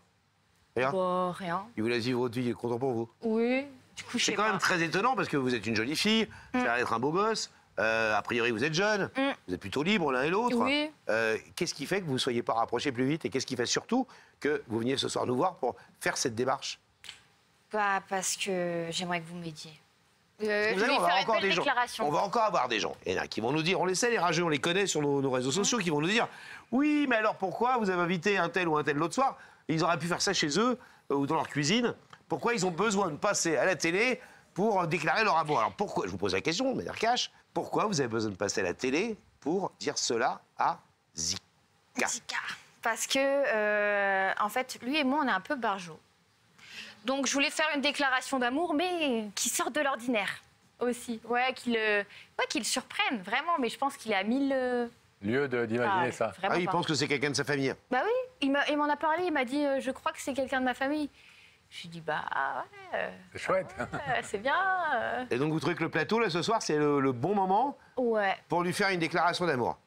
Rien? Bah, rien. Il vous laisse vivre votre vie, il est content pour vous? Oui, du coup, je sais C'est quand pas. même très étonnant parce que vous êtes une jolie fille, ça a l'air d'être un beau gosse. A priori, vous êtes jeune, vous êtes plutôt libre l'un et l'autre. Oui. Qu'est-ce qui fait que vous ne soyez pas rapprochés plus vite et qu'est-ce qui fait surtout que vous veniez ce soir nous voir pour faire cette démarche? Bah, parce que j'aimerais que vous m'aidiez. Vous Je allez, vais on va faire encore une belle des gens. déclaration. On va encore avoir des gens. Et là, qui vont nous dire, on les sait, les rageux, on les connaît sur nos réseaux sociaux, qui vont nous dire, oui, mais alors pourquoi vous avez invité un tel ou un tel l'autre soir? Ils auraient pu faire ça chez eux ou dans leur cuisine. Pourquoi ils ont besoin de passer à la télé pour déclarer leur amour. Alors pourquoi, je vous pose la question, mais cash, pourquoi vous avez besoin de passer à la télé pour dire cela à Zika? Zika. Parce que, en fait, lui et moi, on est un peu barjots. Donc, je voulais faire une déclaration d'amour, mais qui sorte de l'ordinaire aussi. Ouais, qu'il surprenne, vraiment. Mais je pense qu'il est à 1000... Lieu d'imaginer ça. Ah, il pense que c'est quelqu'un de sa famille. Bah oui, il m'en a parlé, il m'a dit je crois que c'est quelqu'un de ma famille. Je lui ai dit bah ouais. C'est chouette. C'est bien. Et donc vous trouvez que le plateau là ce soir c'est le bon moment Ouais. pour lui faire une déclaration d'amour?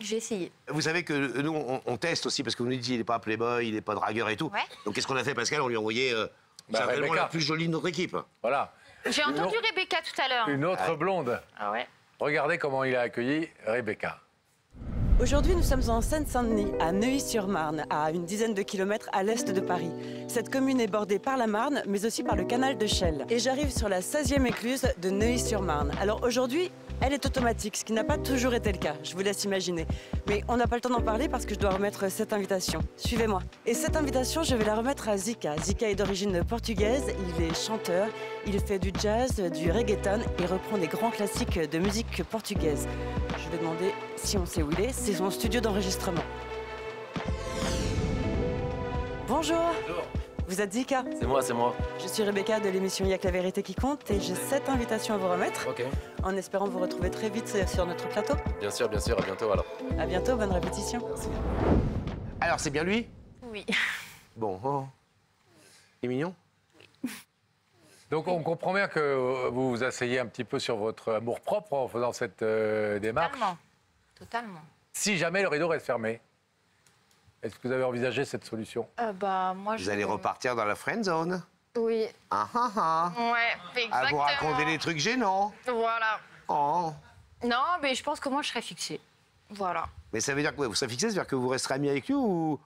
J'ai essayé. Vous savez que nous on teste aussi parce que vous nous dites il n'est pas playboy, il n'est pas dragueur et tout. Ouais. Donc qu'est-ce qu'on a fait Pascal? On lui a envoyé certainement la plus jolie de notre équipe. Voilà. J'ai entendu Rebecca tout à l'heure. Une autre blonde. Ah ouais. Regardez comment il a accueilli Rebecca. Aujourd'hui, nous sommes en Seine-Saint-Denis, à Neuilly-sur-Marne, à une dizaine de kilomètres à l'est de Paris. Cette commune est bordée par la Marne, mais aussi par le canal de Chelles. Et j'arrive sur la 16e écluse de Neuilly-sur-Marne. Alors aujourd'hui, elle est automatique, ce qui n'a pas toujours été le cas, je vous laisse imaginer. Mais on n'a pas le temps d'en parler parce que je dois remettre cette invitation. Suivez-moi. Et cette invitation, je vais la remettre à Zika. Zika est d'origine portugaise, il est chanteur, il fait du jazz, du reggaeton et reprend des grands classiques de musique portugaise. Je vais demander si on sait où il est, c'est son studio d'enregistrement. Bonjour. Bonjour. Vous êtes Zika? C'est moi, c'est moi. Je suis Rebecca de l'émission Il y a que la vérité qui compte et j'ai cette invitation à vous remettre. Ok. En espérant vous retrouver très vite sur notre plateau. Bien sûr, à bientôt alors. À bientôt, bonne répétition. Merci. Alors c'est bien lui? Oui. Bon, oh. Il est mignon? Donc on comprend bien que vous vous asseyez un petit peu sur votre amour-propre en faisant cette démarche. Totalement. Si jamais le rideau reste fermé, est-ce que vous avez envisagé cette solution? Bah moi Vous allez repartir dans la friend zone? Oui. Ah ah ah. Ouais, exactement. À vous raconter des trucs gênants. Voilà. Oh. Non, mais je pense que moi je serais fixée. Voilà. Mais ça veut dire que vous serez fixé, ça veut dire que vous resterez amis avec lui ou?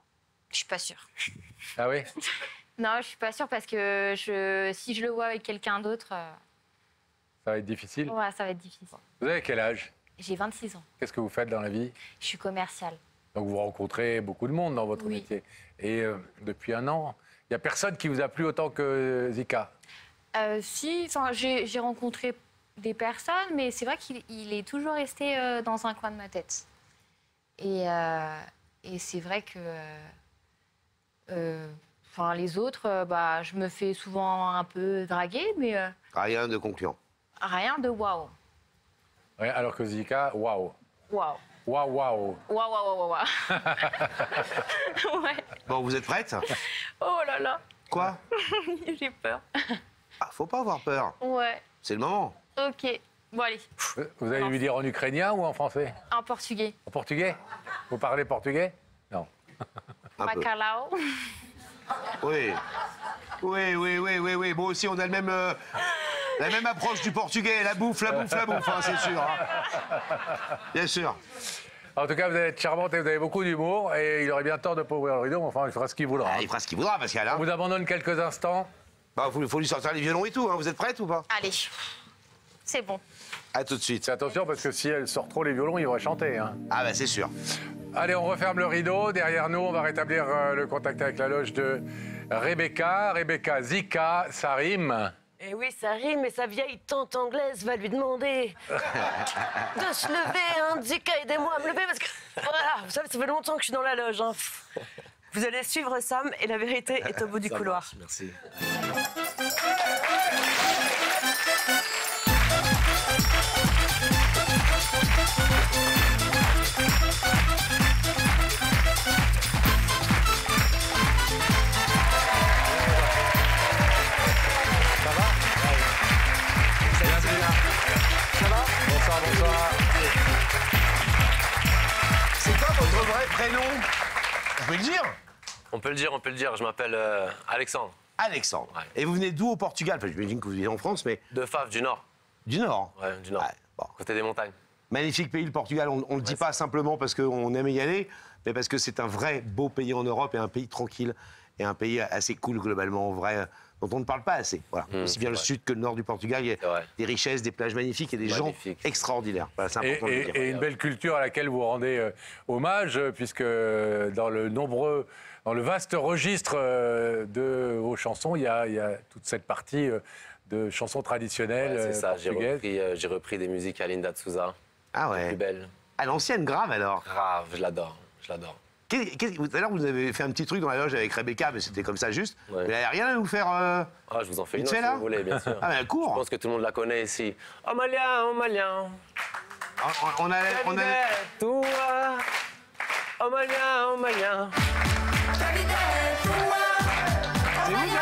Je suis pas sûre. Ah oui? Non, je suis pas sûre parce que si je le vois avec quelqu'un d'autre, Ça va être difficile. ouais, ça va être difficile. Vous avez quel âge? J'ai 26 ans. Qu'est-ce que vous faites dans la vie? Je suis commerciale. Donc vous rencontrez beaucoup de monde dans votre Oui. métier. Et depuis un an, il n'y a personne qui vous a plu autant que Zika? Si, enfin, j'ai rencontré des personnes, mais c'est vrai qu'il est toujours resté dans un coin de ma tête. Et c'est vrai que enfin, les autres, bah, je me fais souvent un peu draguer, mais Rien de concluant. rien de waouh. Ouais, alors que Zika, waouh. Waouh. Waouh, waouh. Waouh, waouh, waouh, waouh. Ouais. Bon, vous êtes prête? Oh là là. Quoi? J'ai peur. Ah, faut pas avoir peur. Ouais. C'est le moment. Ok. Bon, allez. Vous allez lui dire en ukrainien ou en français? En portugais. En portugais? Vous parlez portugais? Non. Un peu. Bacalao. Oui. Oui. Bon, aussi, on a la même approche du portugais. La bouffe, hein, c'est sûr. Hein. Bien sûr. En tout cas, vous allez être charmante et vous avez beaucoup d'humour. Et il aurait bien tort de ne pas ouvrir le rideau, mais enfin, il fera ce qu'il voudra. Ah, il fera ce qu'il voudra, Pascal. Hein. On vous abandonne quelques instants. Bah, faut lui sortir les violons et tout. Hein. Vous êtes prête ou pas? Allez. C'est bon. À tout de suite. C'est attention, parce que si elle sort trop les violons, il va chanter. Hein. Ah, bah, c'est sûr. Allez, on referme le rideau. Derrière nous, on va rétablir le contact avec la loge de Rebecca. Rebecca, Zika, ça rime. Eh oui, ça rime, et sa vieille tante anglaise va lui demander de se lever, hein, Zika, aidez-moi à me lever, parce que, voilà, vous savez, ça fait longtemps que je suis dans la loge, hein. Vous allez suivre Sam et la vérité est au bout du couloir. Merci. Bonsoir. C'est quoi votre vrai prénom? Vous pouvez le dire? On peut le dire. Je m'appelle Alexandre. Alexandre. Ouais. Et vous venez d'où au Portugal? Enfin, j'imagine que vous vivez en France, mais... De Faf, du Nord. Du Nord? Ouais, du Nord. Ouais, bon. Côté des montagnes. Magnifique pays, le Portugal. On ne le dit pas simplement parce qu'on aime y aller, mais parce que c'est un vrai beau pays en Europe et un pays tranquille et un pays assez cool globalement, vrai, dont on ne parle pas assez. Voilà. Aussi bien le sud que le nord du Portugal, il y a des richesses, des plages magnifiques et des gens extraordinaires. Voilà, c'est important de le dire. Et une belle culture à laquelle vous rendez hommage, puisque dans le vaste registre de vos chansons, il y a toute cette partie de chansons traditionnelles Ouais, c'est ça, portugaises. j'ai repris des musiques à Linda de Souza. Ah ouais. Plus belle. À l'ancienne, grave alors. Grave, je l'adore, je l'adore. Tout à l'heure, vous avez fait un petit truc dans la loge avec Rebecca, mais c'était comme ça juste. Ouais. Vous n'avez rien à nous faire Ah, je vous en fais une vite autre fait, si là vous voulez, bien sûr. Ah, ben, cours. Je pense que tout le monde la connaît ici. Oh malien, oh malien. On a... Toi. Oh malien, oh malien. C'est vous, ça?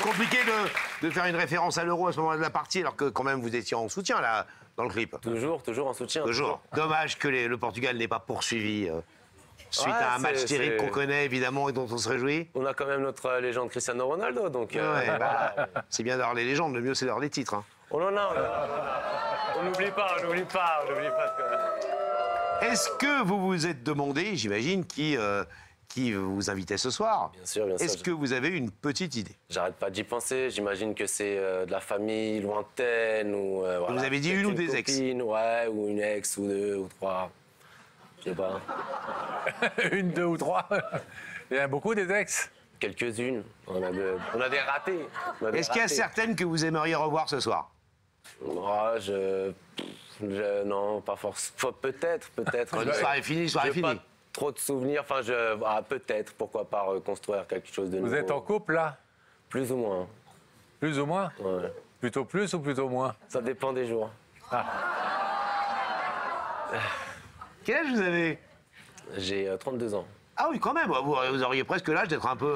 Compliqué de faire une référence à l'euro à ce moment de la partie, alors que quand même vous étiez en soutien là, dans le clip. Toujours en soutien. Toujours. Dommage que le Portugal n'ait pas poursuivi suite Ouais, à un match c'est- terrible qu'on connaît évidemment et dont on se réjouit. On a quand même notre légende Cristiano Ronaldo, donc... Ouais, bah, c'est bien d'avoir les légendes, le mieux c'est d'avoir les titres. Hein. On en a. On n'oublie pas, on n'oublie pas, on n'oublie pas. Est-ce que vous vous êtes demandé, j'imagine, qui vous invitait ce soir? Bien sûr, bien sûr. Est-ce que vous avez une petite idée? J'arrête pas d'y penser. J'imagine que c'est de la famille lointaine ou. Voilà, Vous avez dit peut-être une ou des ex? copine, ouais, ou une ex, ou deux, ou trois. Je sais pas. Une, deux ou trois. Il y en a beaucoup des ex. Quelques-unes. On a des ratés. Est-ce qu'il y a certaines que vous aimeriez revoir ce soir? Non, pas forcément. Peut-être. Quand l'histoire est finie, l'histoire est J'ai pas finie. trop de souvenirs. Enfin, peut-être. Pourquoi pas reconstruire quelque chose de nouveau. Vous êtes en couple, là? Plus ou moins. Plus ou moins? Ouais. Plutôt plus ou plutôt moins? Ça dépend des jours. Quel âge vous avez? J'ai 32 ans. Ah oui, quand même. Vous auriez presque l'âge d'être un peu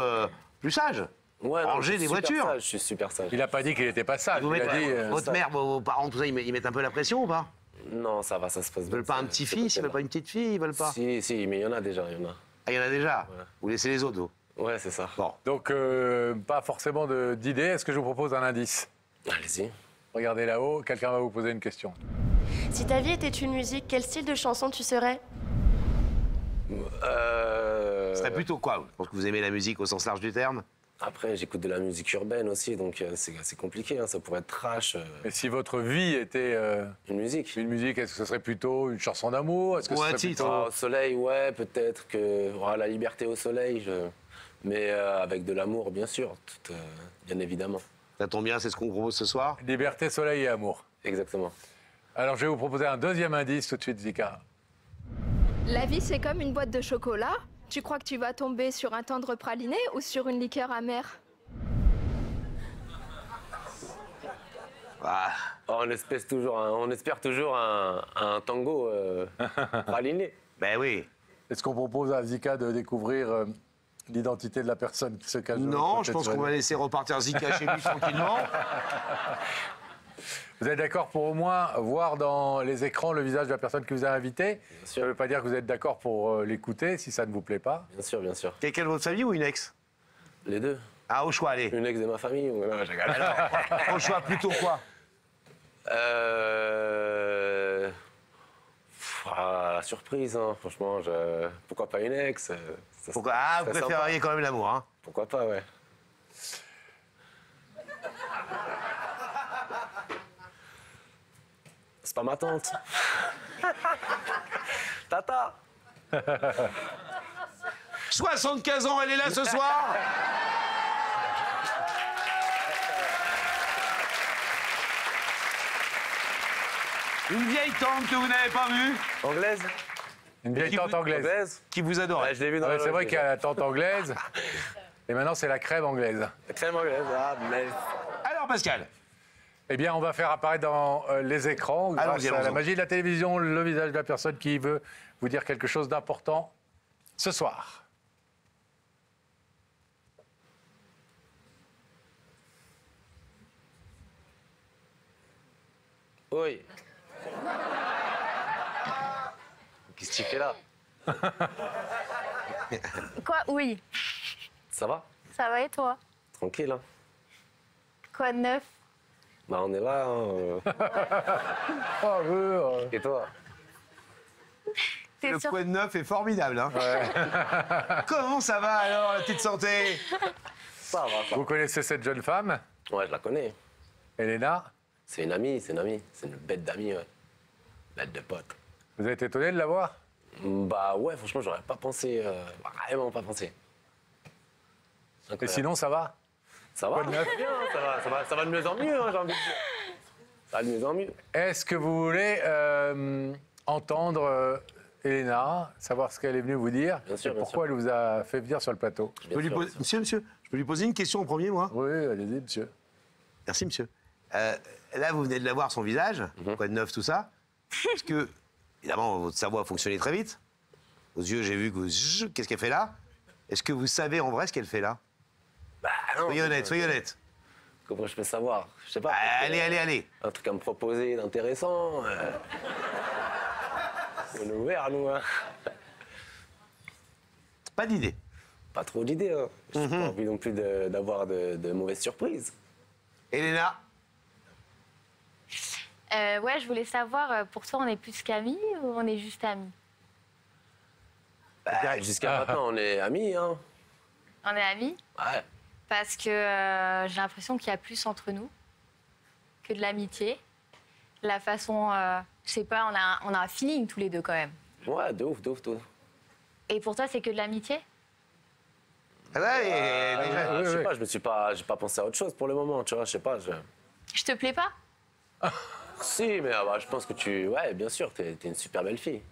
plus sage. Ouais, non, Ranger je suis des super voitures. sage, je suis super sage. Il n'a pas dit qu'il n'était pas sage. Vous Il a mettez- dit, votre mère, vos parents, tout ça, ils mettent un peu la pression ou pas? Non, ça va, ça se passe Ils bien. veulent pas un petit-fils, ils veulent pas une petite fille, ils veulent pas? Si, mais il y en a déjà, il y en a. Ah, il y en a déjà? Ouais. Vous laissez les autres, vous? Ouais, c'est ça. Bon. Donc, pas forcément d'idée. Est-ce que je vous propose un indice? Allez-y. Regardez là-haut, quelqu'un va vous poser une question. Si ta vie était une musique, quel style de chanson tu serais? Ce serait plutôt quoi? Je pense que vous aimez la musique au sens large du terme. Après, j'écoute de la musique urbaine aussi, donc c'est assez compliqué. Hein. Ça pourrait être trash. Et si votre vie était Une musique. est-ce que ce serait plutôt une chanson d'amour? Est-ce que Ou ce un serait titre. plutôt- Au soleil, ouais, peut-être que la liberté au soleil, mais avec de l'amour, bien sûr, bien évidemment. Ça tombe bien, c'est ce qu'on propose ce soir. Liberté, soleil et amour. Exactement. Alors, je vais vous proposer un deuxième indice tout de suite, Zika. La vie, c'est comme une boîte de chocolat. Tu crois que tu vas tomber sur un tendre praliné ou sur une liqueur amère? Ah. On espère toujours un tango praliné. Ben oui. Est-ce qu'on propose à Zika de découvrir l'identité de la personne qui se cache de Non, votre je pense tête? qu'on va laisser repartir Zika chez lui tranquillement. Vous êtes d'accord pour au moins voir dans les écrans le visage de la personne qui vous a invité? Ça ne veut pas dire que vous êtes d'accord pour l'écouter si ça ne vous plaît pas. Bien sûr, bien sûr. Quelqu'un de votre famille ou une ex? Les deux. Ah, au choix, allez. Une ex de ma famille ou... Non, je rigole. Au choix, plutôt quoi? La surprise, hein. Franchement, pourquoi pas une ex Pourquoi? Ah, vous préféreriez quand même l'amour, hein? Pourquoi pas, ouais. C'est pas ma tante. Tata. 75 ans, elle est là ce soir. Une vieille tante que vous n'avez pas vue. Anglaise. Une vieille tante anglaise. Qui vous adorait. Ouais, je l'ai vue dans la C'est loge, vrai qu'il y a déjà. la tante anglaise. Et maintenant, c'est la crème anglaise. La crème anglaise, mais... Alors, Pascal. Eh bien, on va faire apparaître dans les écrans, grâce Allons-y, à la allons-y. magie de la télévision, le visage de la personne qui veut vous dire quelque chose d'important ce soir. Oui. Qu'est-ce que tu fais là? Quoi, oui. Ça va? Ça va et toi? Tranquille, hein? Quoi de neuf? Bah, on est là, hein. Et toi? Le point de neuf est formidable. Hein. Comment ça va alors, la petite santé? Ça va. Vous connaissez cette jeune femme? Ouais, je la connais. Elena? C'est une amie, c'est une amie. C'est une bête d'amie, ouais. Bête de pote. Vous êtes étonné de la voir? Bah ouais, franchement, j'aurais pas pensé. Vraiment pas pensé. Et sinon, ça va? Ça va, Quoi de neuf? bien, ça va de mieux en mieux, hein, j'ai envie de dire. Ça va de mieux en mieux. Est-ce que vous voulez entendre Elena, savoir ce qu'elle est venue vous dire? Bien sûr, et bien pourquoi elle vous a fait venir sur le plateau? Monsieur, je peux lui poser une question en premier, moi? Oui, allez-y, monsieur. Merci, monsieur. Là, vous venez de la voir, son visage, quoi de neuf, tout ça. Parce que, évidemment, votre cerveau a fonctionné très vite. Aux yeux, j'ai vu que vous... Qu'est-ce qu'elle fait là? Est-ce que vous savez en vrai ce qu'elle fait là? Bah non. Soyez honnête, soyez honnête. Comment je peux savoir? Je sais pas. Allez. Un truc à me proposer d'intéressant. On est ouvert, nous. Hein. Pas d'idée. Pas trop d'idées. Hein. J'ai pas envie non plus d'avoir de mauvaises surprises. Elena? Ouais, je voulais savoir, pour toi, on est plus qu'amis ou on est juste amis? Bah, jusqu'à maintenant, on est amis. Hein. On est amis? Ouais. Parce que j'ai l'impression qu'il y a plus entre nous que de l'amitié. La façon, je sais pas, on a un feeling tous les deux quand même. Ouais, de ouf. Et pour toi, c'est que de l'amitié? Je sais pas, j'ai pas pensé à autre chose pour le moment, tu vois, je sais pas. Je te plais pas? Si, mais je pense que ouais, bien sûr, t'es une super belle fille.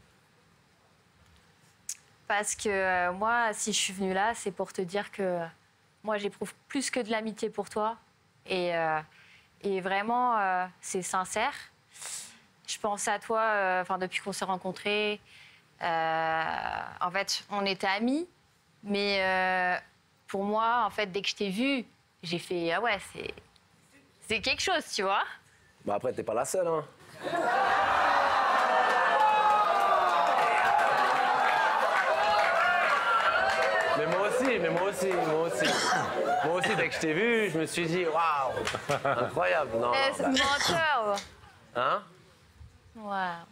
Parce que moi, si je suis venue là, c'est pour te dire que moi, j'éprouve plus que de l'amitié pour toi. Et vraiment, c'est sincère. Je pense à toi, depuis qu'on s'est rencontrés. En fait, on était amis. Mais pour moi, en fait, dès que je t'ai vue, j'ai fait « Ah ouais, c'est quelque chose, tu vois ?» Bah après, t'es pas la seule, hein. Mais moi aussi, dès que je t'ai vu, je me suis dit, waouh, incroyable. Non, c'est menteur. Hein? Waouh.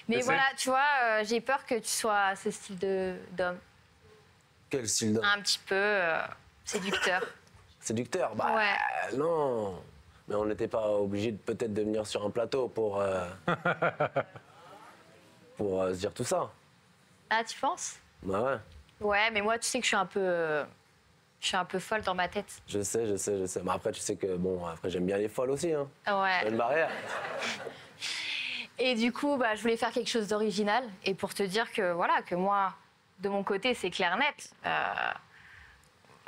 Mais voilà, tu vois, j'ai peur que tu sois ce style d'homme. Quel style d'homme? Un petit peu séducteur. Séducteur? Bah ouais. Non. Mais on n'était pas obligé peut-être de venir sur un plateau pour se dire tout ça. Ah, tu penses? Bah ouais. Ouais, mais moi, tu sais que je suis un peu folle dans ma tête. Je sais. Mais après, tu sais que, bon, après, j'aime bien les folles aussi, hein. Ouais. Il y a une barrière. Et du coup, je voulais faire quelque chose d'original. Et pour te dire que, voilà, que moi, de mon côté, c'est clair net.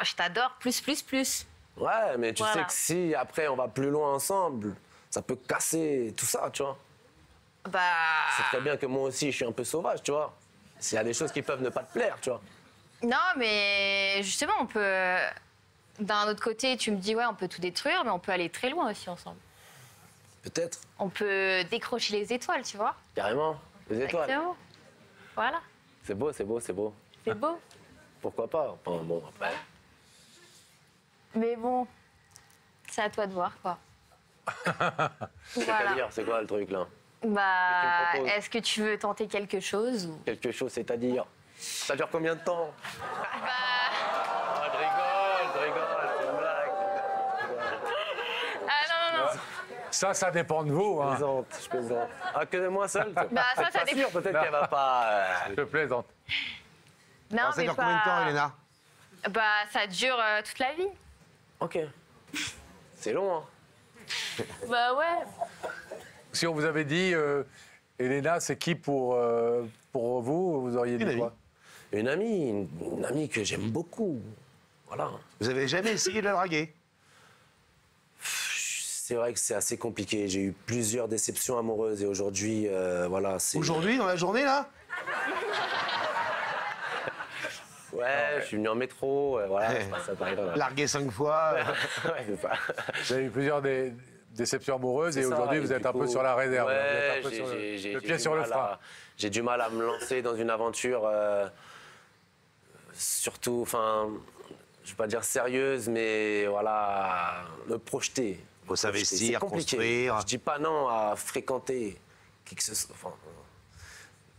Je t'adore plus. Ouais, mais tu sais que si, après, on va plus loin ensemble, ça peut casser tout ça, tu vois. C'est très bien que moi aussi, je suis un peu sauvage, tu vois. S'il y a des choses qui peuvent ne pas te plaire, tu vois. Non, mais justement, on peut... D'un autre côté, tu me dis, ouais, on peut tout détruire, mais on peut aller très loin aussi ensemble. Peut-être. On peut décrocher les étoiles, tu vois. Carrément, les étoiles. Exactement. Voilà. C'est beau. C'est beau. Pourquoi pas? Enfin, bon, après... Mais bon, c'est à toi de voir, quoi. C'est-à-dire, c'est quoi le truc, là? Est-ce que tu veux tenter quelque chose ou... Quelque chose, c'est-à-dire? Ça dure combien de temps? Je rigole, c'est une blague. Ah non. Ça dépend de vous. Hein. Je plaisante. Ah, que de moi seul? Ça dépend. Sûr, peut-être qu'elle va pas... Je plaisante. Non, alors, ça dure combien de temps, Elena? Ça dure toute la vie. Ok. C'est long, hein? Ouais. Si on vous avait dit, Elena, c'est qui pour vous, vous auriez dit quoi? Une amie que j'aime beaucoup. Voilà. Vous avez jamais essayé de la draguer? C'est vrai que c'est assez compliqué. J'ai eu plusieurs déceptions amoureuses et aujourd'hui, voilà, c'est... Aujourd'hui, dans la journée, là? Ouais, je suis venu en métro, voilà, c'est pas ça, t'arrives là. Largué 5 fois. Ouais, c'est ça. Vous avez eu plusieurs déception amoureuse C'est et ça, aujourd'hui et vous êtes du un peu coup, sur la réserve. ouais, vous êtes un peu j'ai- sur j'ai- le j'ai pied du sur le mal frein. j'ai du mal à me lancer dans une aventure, surtout, enfin, je ne vais pas dire sérieuse, mais voilà, me projeter. Faut s'investir, C'est compliqué. construire. Je dis pas non à fréquenter qui que ce soit. Enfin,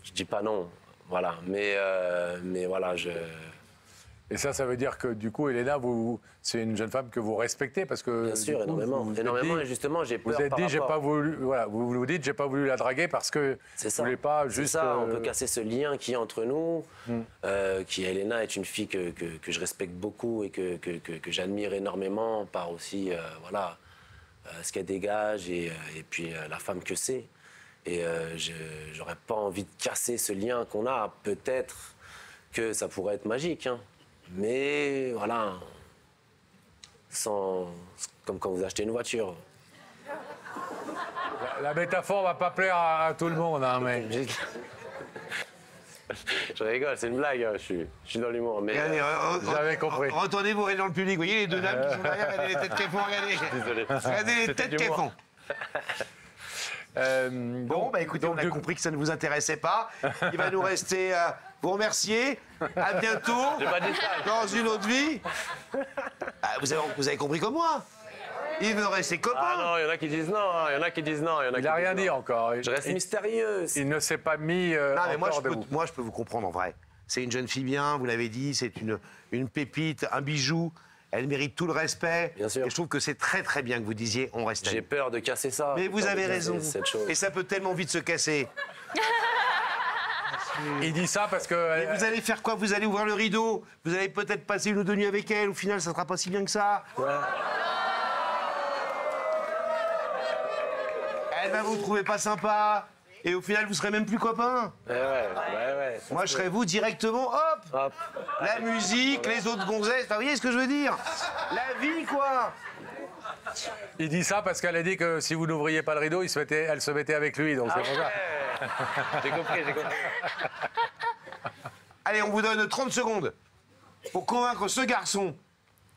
je dis pas non, voilà. Mais voilà, Et ça veut dire que du coup, Elena, c'est une jeune femme que vous respectez parce que. Bien sûr, du coup, énormément. vous vous êtes Énormément, dit- et justement, j'ai peur Vous êtes par dit, j'ai rapport- pas voulu. Voilà, vous dites, j'ai pas voulu la draguer parce que C'est vous ça. voulez pas C'est juste. ça, on peut casser ce lien qui est entre nous. Hmm. Qui Elena est une fille que je respecte beaucoup et que j'admire énormément par aussi voilà ce qu'elle dégage et puis la femme que c'est. Et j'aurais pas envie de casser ce lien qu'on a. Peut-être que ça pourrait être magique, hein. Mais voilà, comme quand vous achetez une voiture. La métaphore va pas plaire à tout le monde, hein, mais. Je rigole, c'est une blague, hein, je suis dans l'humour. Mais J'avais compris. Retournez-vous dans le public. Vous voyez les deux dames qui sont derrière, regardez les têtes qu'elles font, regardez. Désolé. Regardez les C'était têtes du qu'elles moi. font. Bon, bah écoutez, on a compris que ça ne vous intéressait pas. Il va nous rester vous remercier. À bientôt. J'ai pas dit ça. Dans une autre vie. Ah, vous avez compris comme moi. Il me reste ses copains. Ah non, il y en a qui disent non, hein, il y en a qui disent non. Il n'a rien dit encore. Je reste mystérieux. Il ne s'est pas mis Non, mais moi, encore debout. moi, je peux vous comprendre en vrai. C'est une jeune fille bien, vous l'avez dit, c'est une pépite, un bijou. Elle mérite tout le respect. Bien sûr. Et je trouve que c'est très très bien que vous disiez on reste J'ai amis. peur de casser ça. Mais J'ai vous peur avez de casser raison. cette chose. Et ça peut tellement vite se casser. Il dit ça parce que. Mais vous allez faire quoi? Vous allez ouvrir le rideau. Vous allez peut-être passer une ou deux nuits avec elle. Au final, ça sera pas si bien que ça. Ouais. Elle va vous trouver pas sympa. Et au final, vous serez même plus copains. Ouais. Moi, je serais vous directement, hop. La musique, les autres gonzesses. Enfin, vous voyez ce que je veux dire? La vie, quoi. Il dit ça parce qu'elle a dit que si vous n'ouvriez pas le rideau, elle se mettait avec lui. Donc c'est pour ça. J'ai compris. Allez, on vous donne 30 secondes pour convaincre ce garçon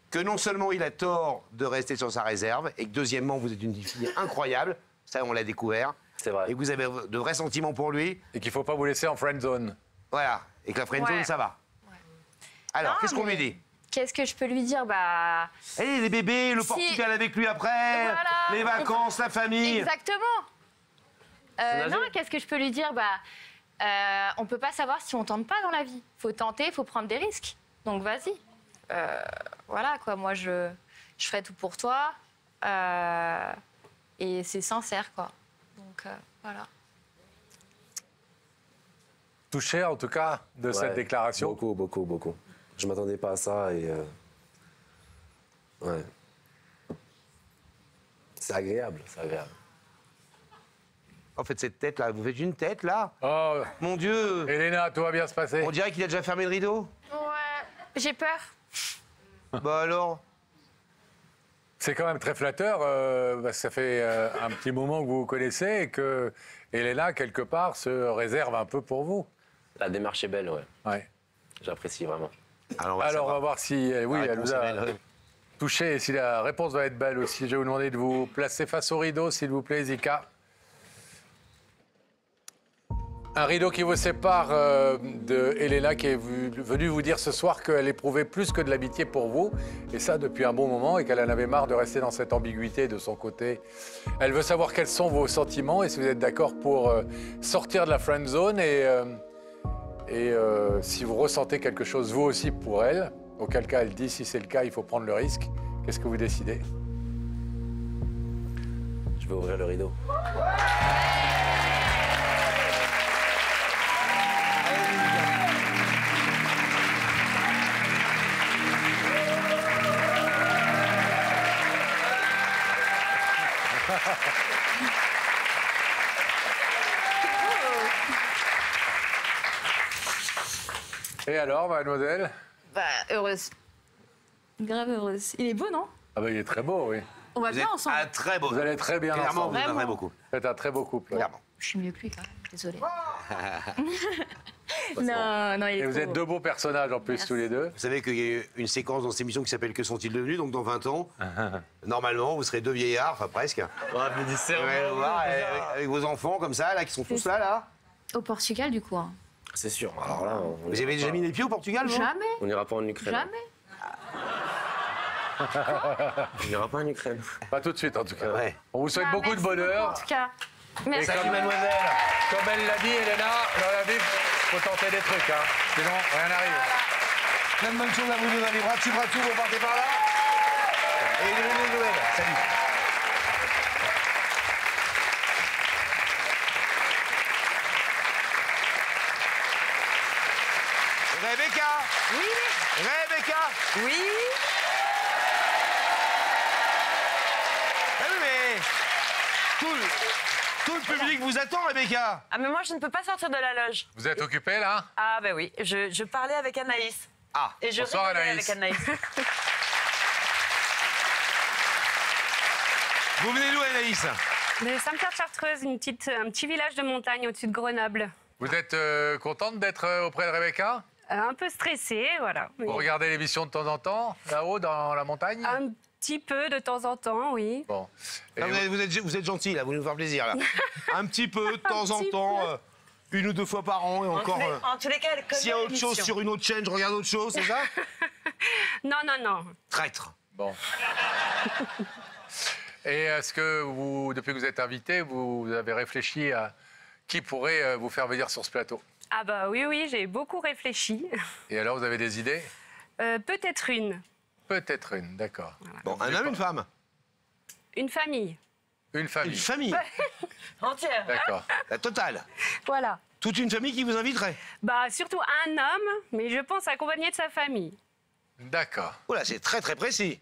que non seulement il a tort de rester sur sa réserve, et que deuxièmement, vous êtes une fille incroyable. Ça, on l'a découvert. C'est vrai. Et que vous avez de vrais sentiments pour lui. Et qu'il ne faut pas vous laisser en friend zone. Voilà. Et que la friend zone, Ouais. ça va. Alors, Non, qu'est-ce qu'on mais- lui dit? Qu'est-ce que je peux lui dire? Bah. Allez, les bébés, le Si- Portugal avec lui après, Voilà. les vacances, la famille. Exactement. nager. Non, qu'est-ce que je peux lui dire? Bah, on peut pas savoir si on tente pas dans la vie. Faut tenter, faut prendre des risques. Donc vas-y. Voilà quoi. Moi, je ferai tout pour toi. Et c'est sincère quoi. Donc voilà. Touché en tout cas de cette Ouais, déclaration. Beaucoup. Je m'attendais pas à ça et ouais. C'est agréable. En fait, cette tête-là, vous faites une tête, là? Oh, mon Dieu! Elena, tout va bien se passer. On dirait qu'il a déjà fermé le rideau. Ouais. J'ai peur. Bah alors? C'est quand même très flatteur, parce que ça fait un petit moment que vous vous connaissez et que Elena, quelque part, se réserve un peu pour vous. La démarche est belle, ouais. J'apprécie vraiment. Alors, on va voir si oui, elle vous a touché et si la réponse va être belle aussi. Je vais vous demander de vous placer face au rideau, s'il vous plaît, Zika. Un rideau qui vous sépare de Elena, qui est venue vous dire ce soir qu'elle éprouvait plus que de l'amitié pour vous, et ça depuis un bon moment, et qu'elle en avait marre de rester dans cette ambiguïté de son côté. Elle veut savoir quels sont vos sentiments et si vous êtes d'accord pour sortir de la friend zone et si vous ressentez quelque chose vous aussi pour elle, auquel cas elle dit si c'est le cas, il faut prendre le risque. Qu'est-ce que vous décidez? Je vais ouvrir le rideau. Et alors, mademoiselle? Bah, heureuse. Grave heureuse. Il est beau, non? Ah ben, il est très beau, oui. On va bien ensemble. Un très beau. Vous allez très bien Clairement, ensemble. vous êtes un très beau couple. Vous êtes un très beau couple. Clairement. Je suis mieux que lui quand même. Désolée. Non, non, il est Et vous êtes deux beaux personnages en plus, tous les deux. Vous savez qu'il y a une séquence dans cette émission qui s'appelle Que sont-ils devenus? Donc dans 20 ans, normalement, vous serez deux vieillards, enfin presque. Ouais, mais dis ça. Avec vos enfants comme ça, là, qui sont tous là. Au Portugal, du coup. Hein. C'est sûr. Alors là, vous avez déjà mis les pieds au Portugal, vous? Jamais. On n'ira pas en Ukraine. Jamais. On n'ira pas en Ukraine. Pas tout de suite, en tout cas. Ouais. On vous souhaite beaucoup de bonheur. En tout cas. Merci. Et comme, comme elle l'a dit, Elena, dans la vie, il faut tenter des trucs. Hein. Sinon, rien n'arrive. Plein de bonnes choses à vous donner. Bras dessus, vous partez par là. Et de bonnes nouvelles. Salut. Rebecca. Oui. Rebecca. Oui. Ah oui, mais tout le public vous attend, Rebecca. Ah mais moi je ne peux pas sortir de la loge. Vous êtes occupée, là? Ah ben oui, je parlais avec Anaïs. Ah, et je bonsoir, rigolais Anaïs. avec Anaïs. Vous venez d'où, Anaïs? De Saint-Pierre-Chartreuse, un petit village de montagne au-dessus de Grenoble. Vous êtes contente d'être auprès de Rebecca? Un peu stressée, voilà. Vous regardez l'émission de temps en temps, là-haut, dans la montagne? Un petit peu de temps en temps, oui. Bon. Ah, vous êtes gentil, là, vous nous faire plaisir, là. Un petit peu, de temps en temps, une ou deux fois par an, et encore... En tous les cas, elle connaît s'il y a autre chose l'émission. sur une autre chaîne, je regarde autre chose, c'est ça? Non, non, non. Traître. Bon. Et est-ce que vous, depuis que vous êtes invité, vous avez réfléchi à qui pourrait vous faire venir sur ce plateau? Ah bah oui, oui, j'ai beaucoup réfléchi. Et alors, vous avez des idées? Peut-être une. Peut-être une, d'accord. Voilà. Bon, un homme, une femme? Une famille. Une famille? Une famille? Entière. D'accord. La totale? Voilà. Toute une famille qui vous inviterait? Bah surtout un homme, mais je pense accompagné de sa famille. D'accord. Oh là, c'est très très précis.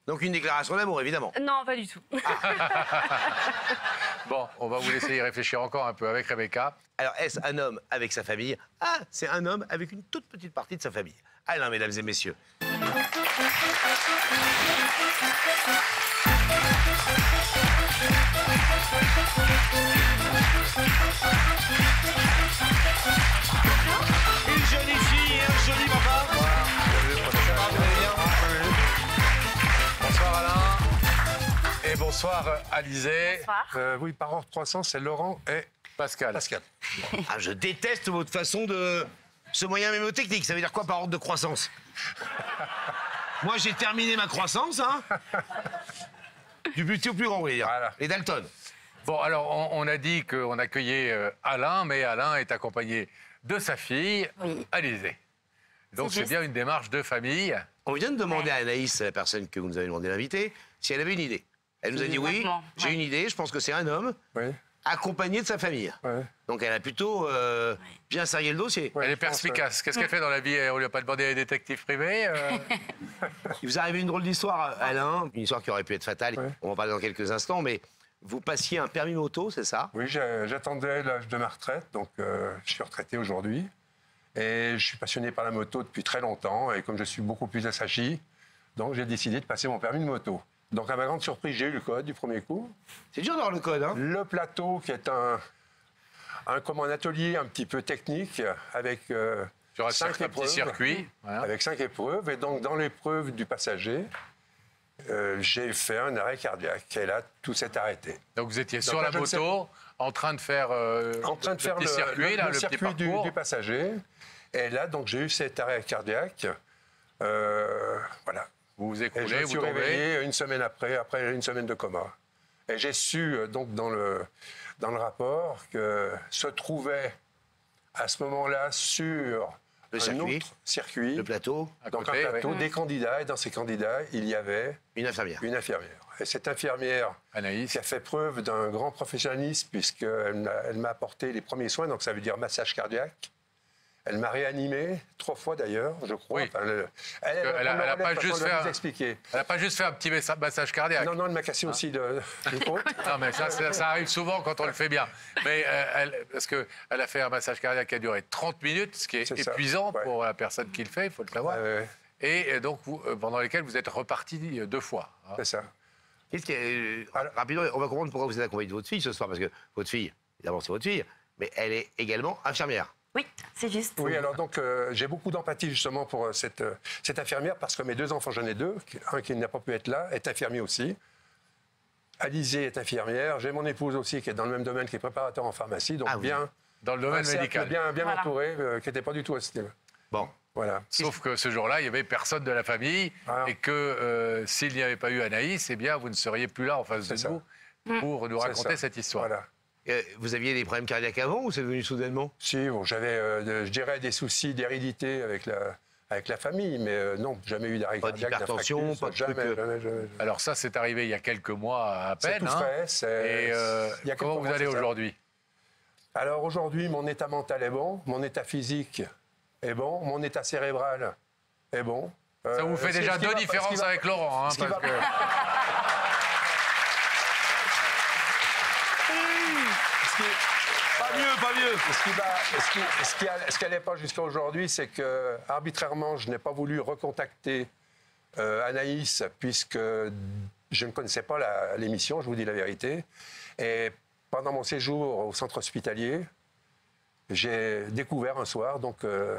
Donc une déclaration d'amour, évidemment. Non, pas du tout. Bon, on va vous laisser y réfléchir encore un peu avec Rebecca. Alors, est-ce un homme avec sa famille? Ah, c'est un homme avec une toute petite partie de sa famille. Alors, mesdames et messieurs. Une jolie fille et un joli papa. Ça va, vous allez bien? Bonsoir Alain. Et bonsoir Alizé. Bonsoir. Oui, par ordre croissant, c'est Laurent et Pascal. Ah, je déteste votre façon de... Ce moyen mémotechnique, ça veut dire quoi par ordre de croissance? Moi, j'ai terminé ma croissance, hein. Du petit au plus grand, vous voulez dire. Voilà. Les Dalton. Bon, alors, on a dit qu'on accueillait Alain, mais Alain est accompagné de sa fille, Alizé. Donc, c'est bien une démarche de famille. On vient de demander à Anaïs, la personne que vous nous avez demandé d'inviter, si elle avait une idée. Elle nous a dit oui, j'ai une idée, je pense que c'est un homme accompagné de sa famille. Donc elle a plutôt bien serré le dossier. Elle est perspicace. Qu'est-ce qu'elle fait dans la vie? On lui a pas demandé à des détectives privés Il vous est arrivé une drôle d'histoire, Alain, une histoire qui aurait pu être fatale, on va en parler dans quelques instants, mais vous passiez un permis moto, c'est ça? Oui, j'attendais l'âge de ma retraite, donc je suis retraité aujourd'hui. Et je suis passionné par la moto depuis très longtemps, et comme je suis beaucoup plus assagi, donc j'ai décidé de passer mon permis de moto. Donc à ma grande surprise, j'ai eu le code du premier coup. C'est dur d'avoir le code, hein? Le plateau, qui est un atelier un petit peu technique, avec sur un 5 épreuves. Petit circuit. Voilà. Avec 5 épreuves, et donc dans l'épreuve du passager, j'ai fait un arrêt cardiaque, et là, tout s'est arrêté. Donc vous étiez sur la moto, en train de faire, le petit circuit, là, le petit circuit parcours. du passager. Et là, donc, j'ai eu cet arrêt cardiaque. Voilà. Vous vous Et écroulez, je me suis vous réveillé une semaine après une semaine de coma. Et j'ai su, donc, dans le rapport, que se trouvait à ce moment-là sur le autre circuit, le plateau, donc un plateau, des candidats. Et dans ces candidats, il y avait une infirmière. Et cette infirmière, Anaïs, qui a fait preuve d'un grand professionnalisme, puisqu'elle m'a apporté les premiers soins, donc ça veut dire massage cardiaque. Elle m'a réanimé 3 fois d'ailleurs, je crois. Oui. Enfin, Elle n'a pas juste fait un petit massage cardiaque. Non, elle m'a cassé aussi le côte. Non, mais ça arrive souvent quand on le fait bien. Mais parce qu'elle a fait un massage cardiaque qui a duré 30 minutes, ce qui est épuisant pour la personne qui le fait, il faut le savoir. Et donc, pendant lesquelles vous êtes reparti 2 fois. Hein. C'est ça. Rapidement, on va comprendre pourquoi vous êtes accompagné de votre fille ce soir, parce que votre fille, d'abord c'est votre fille, mais elle est également infirmière. Oui. c'est juste. Oui, alors donc j'ai beaucoup d'empathie justement pour cette infirmière parce que mes 2 enfants, j'en ai 2, un qui n'a pas pu être là, est infirmier aussi. Alizée est infirmière, j'ai mon épouse aussi qui est dans le même domaine, qui est préparateur en pharmacie, donc bien... Dans le domaine médical. Bien Voilà. entouré, qui n'était pas du tout à ce niveau. Bon. Voilà. Sauf que ce jour-là, il n'y avait personne de la famille et que s'il n'y avait pas eu Anaïs, eh bien, vous ne seriez plus là en face de nous pour nous raconter cette histoire. Voilà. Vous aviez des problèmes cardiaques avant ou c'est venu soudainement? Si, bon, j'avais, je dirais, des soucis d'hérédité avec la famille, mais non, jamais eu d'arrêt cardiaque, d'hypertension, pas de jamais. Alors ça, c'est arrivé il y a quelques mois à peine. C'est tout frais. Et comment vous allez aujourd'hui? Alors aujourd'hui, mon état mental est bon, mon état physique est bon, mon état cérébral est bon. Ça vous fait déjà 2 différences avec Laurent. Hein, parce que... Pas mieux. Ce qui n'allait pas jusqu'à aujourd'hui, c'est que arbitrairement, je n'ai pas voulu recontacter Anaïs puisque je ne connaissais pas l'émission, je vous dis la vérité. Et pendant mon séjour au centre hospitalier, j'ai découvert un soir, donc il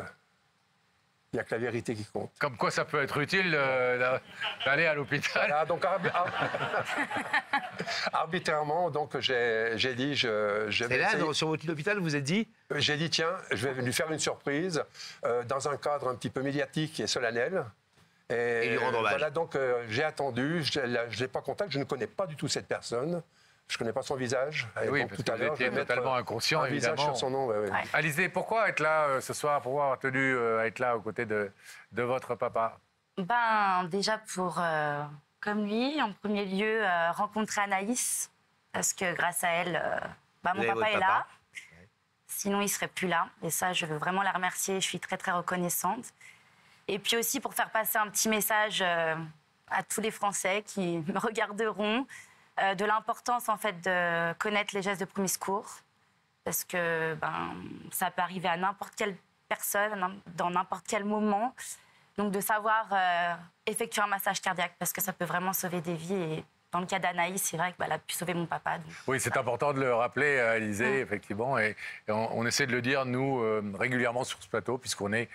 n'y a que la vérité qui compte. Comme quoi ça peut être utile d'aller à l'hôpital. Voilà, donc arbitrairement, donc j'ai dit... C'est là, sur votre lit d'hôpital, vous vous êtes dit? J'ai dit, tiens, je vais lui faire une surprise dans un cadre un petit peu médiatique et solennel. Et lui rendre hommage. Voilà, donc j'ai attendu, je n'ai pas contact, je ne connais pas du tout cette personne. Je ne connais pas son visage. Oui, donc, parce tout à que vous l'heure, étiez je vais mettre totalement inconscient, un visage évidemment. sur son nom. Ouais. Alizée, pourquoi être là ce soir, pourquoi avoir tenu à être là aux côtés de votre papa? Ben, déjà pour, comme lui, en premier lieu, rencontrer Anaïs, parce que grâce à elle, mon papa est là. Sinon, il ne serait plus là. Et ça, je veux vraiment la remercier. Je suis très, très reconnaissante. Et puis aussi pour faire passer un petit message à tous les Français qui me regarderont, de l'importance en fait de connaître les gestes de premier secours, parce que ça peut arriver à n'importe quelle personne, dans n'importe quel moment. Donc de savoir effectuer un massage cardiaque, parce que ça peut vraiment sauver des vies. Et dans le cas d'Anaïs, c'est vrai qu'elle a pu sauver mon papa. Donc, oui, c'est important de le rappeler, Alizée, effectivement. Et on essaie de le dire, nous, régulièrement sur ce plateau, puisqu'on est